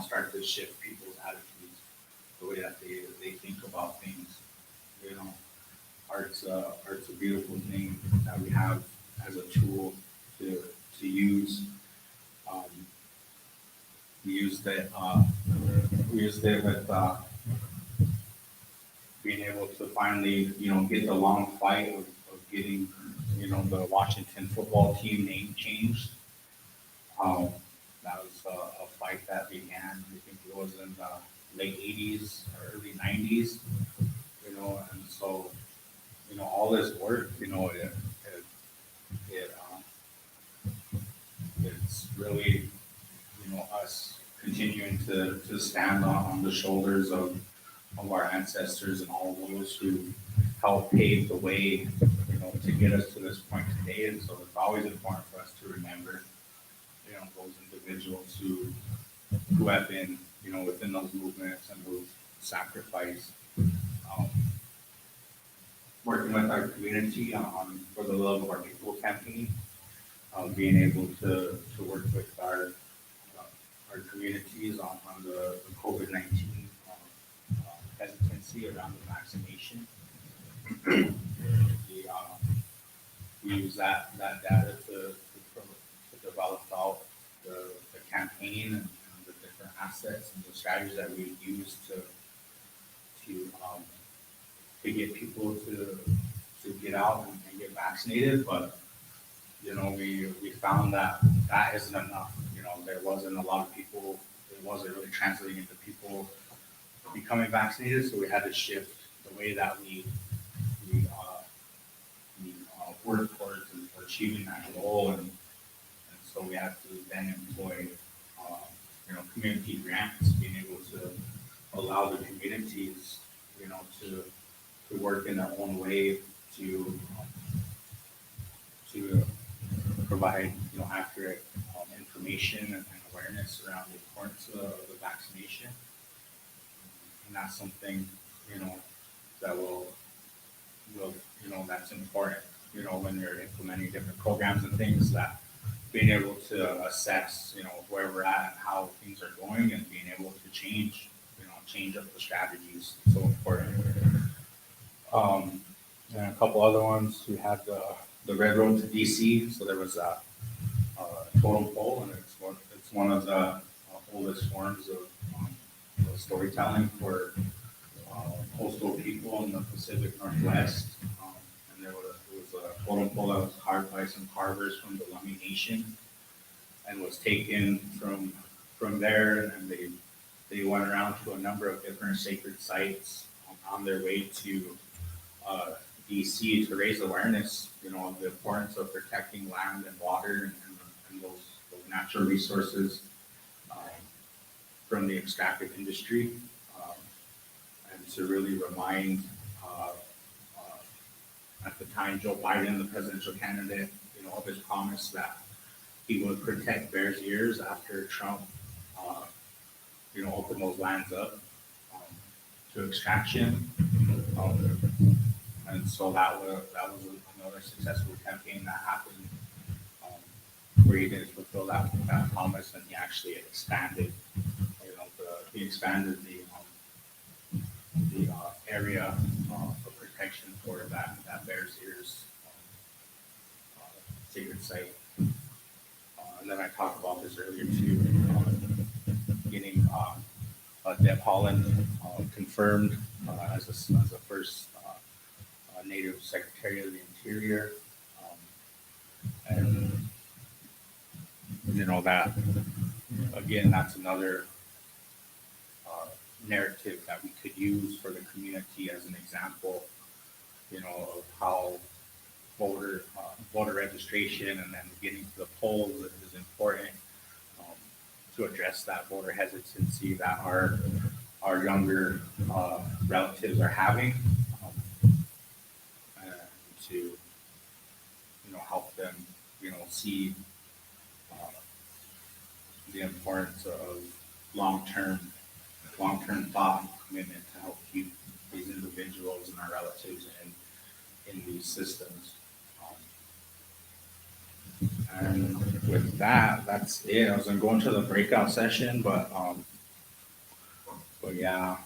start to shift people's attitudes, the way that they think about things. Art's a beautiful thing that we have as a tool to use. We used it with being able to finally, get the long fight of getting, the Washington football team name changed. That was a fight that began, I think it was in the late 80s or early 90s, and so, all this work, it's really, us continuing to stand on the shoulders of our ancestors and all those who helped pave the way, to get us to this point today. And so it's always important for us to remember, those individuals who have been, within those movements and who've sacrificed. Working with our community on For the Love of Our People campaign, being able to work with our communities on the COVID-19 hesitancy around the vaccination. We use that data to develop out the campaign and the different assets and the strategies that we use to get people to get out and get vaccinated. But we found that isn't enough. There wasn't a lot of people. It wasn't really translating into people becoming vaccinated. So we had to shift the way that we work towards achieving that goal, and so we had to then employ community grants, being able to allow the communities to work in their own way to provide accurate information and awareness around the importance of the vaccination. And that's something that will that's important when you're implementing different programs and things, that being able to assess where we're at and how things are going, and being able to change up the strategies is so important. And a couple other ones, we had the Red Road to DC. So there was a totem pole, and it's one of the oldest forms of storytelling for coastal people in the Pacific Northwest. And it was a totem pole that was carved by some carvers from the Lummi Nation, and was taken from there, and they went around to a number of different sacred sites on their way to DC to raise awareness, of the importance of protecting land and water and those natural resources from the extractive industry, and to really remind at the time, Joe Biden, the presidential candidate, of his promise that he would protect Bears Ears after Trump, opened those lands up to extraction. And so that was another successful campaign that happened, where he did fulfill that promise, and he actually expanded, he expanded the area of protection for that Bears Ears sacred site. And then I talked about this earlier too, getting Deb Holland confirmed as the first Native Secretary of the Interior. And that, again, that's another narrative that we could use for the community as an example, of how voter registration and then getting to the polls is important, to address that voter hesitancy that our younger relatives are having, and to help them see the importance of long-term thought and commitment to help keep these individuals and our relatives in these systems. And with that, that's it. I was gonna go into the breakout session, but yeah,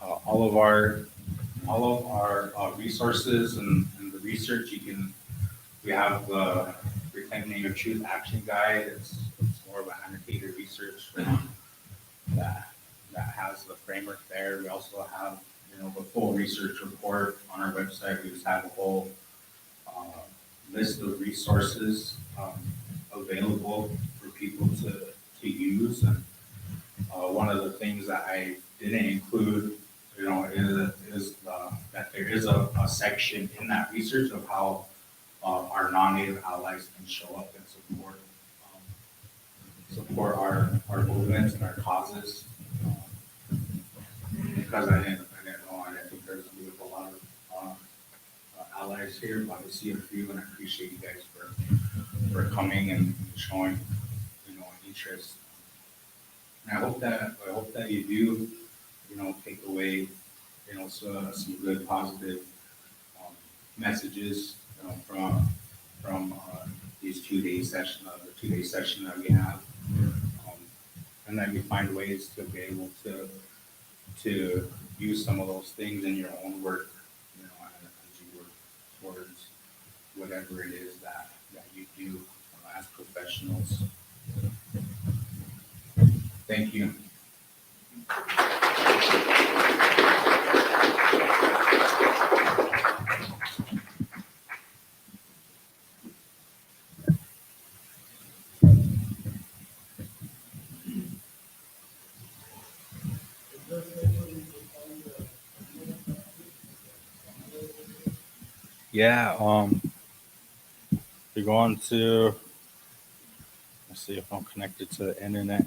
all of our resources and the research, we have the Reclaim Native Truth Action Guide. It's more of an annotated research that has the framework there. We also have the full research report on our website. We just have a whole list of resources available for people to use. And one of the things that I didn't include, is that there is a section in that research of how our non-Native allies can show up and support our movements and our causes. Because I didn't know, I didn't think there was going to be a lot of allies here, but I see a few, and I appreciate you guys for coming and showing interest. And I hope that you do take away some good positive messages from these 2 day session, the 2 day session that we have, and that you find ways to be able to use some of those things in your own work, as you work towards whatever it is that you do as professionals. Thank you. Yeah, we go on to, let's see if I'm connected to the internet.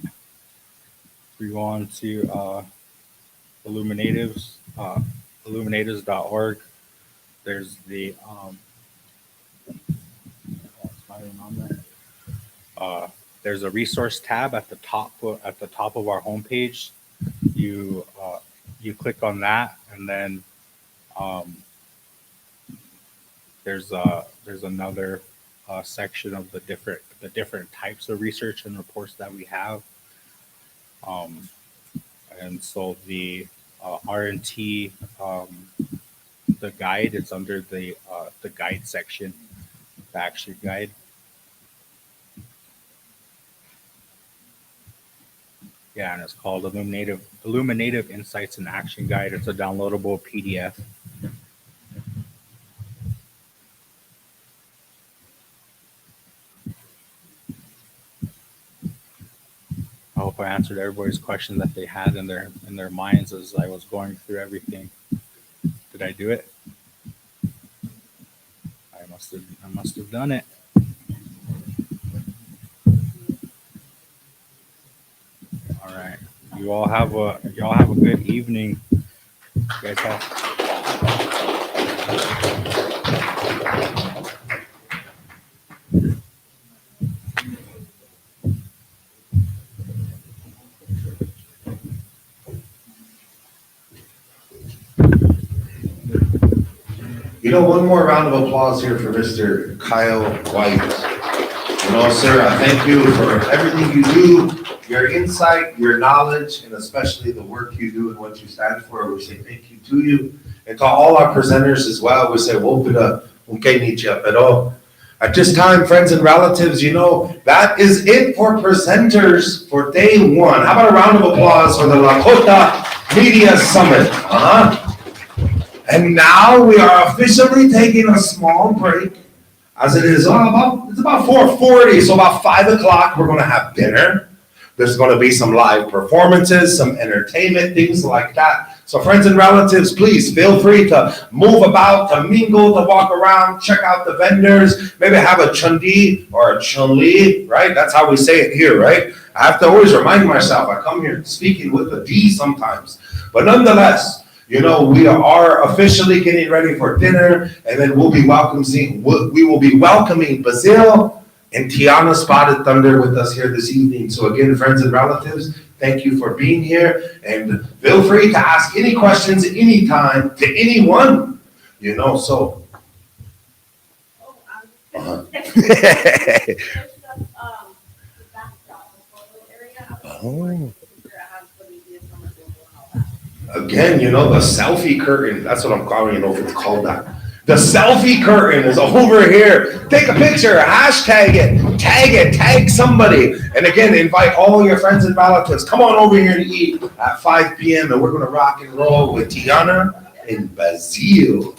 We go on to Illuminatives, illuminatives.org. There's the it's not even on there. There's a resource tab at the top of our homepage. You click on that, and then there's another section of the different types of research and reports that we have. And so the R&T, the guide, it's under the guide section, the action guide. Yeah, and it's called Illuminative Insights and Action Guide. It's a downloadable PDF. I hope I answered everybody's question that they had in their minds as I was going through everything. Did I do it? I must have done it. All right. You all have a good evening. You guys have You know, one more round of applause here for Mr. Kyle White. You know, sir, I thank you for everything you do, your insight, your knowledge, and especially the work you do and what you stand for. We say thank you to you. And to all our presenters as well, we say, Wopida, Unkenicha, pero at this time, friends and relatives, you know, that is it for presenters for day one. How about a round of applause for the Lakota Media Summit? And now we are officially taking a small break, as it is it's about 4:40, so about 5 o'clock, we're gonna have dinner. There's gonna be some live performances, some entertainment, things like that. So friends and relatives, please feel free to move about, to mingle, to walk around, check out the vendors, maybe have a chundi or a chunli, right? That's how we say it here, right? I have to always remind myself, I come here speaking with a D sometimes, but nonetheless, you know, we are officially getting ready for dinner, and then we will be welcoming Basil and Tiana Spotted Thunder with us here this evening. So again, friends and relatives, thank you for being here, and feel free to ask any questions anytime to anyone, you know, so. Again, you know, the selfie curtain, that's what I'm calling, you know, if it's called that. The selfie curtain is over here. Take a picture, hashtag it, tag somebody. And again, invite all your friends and relatives. Come on over here to eat at 5 p.m. and we're gonna rock and roll with Tiana and Basil.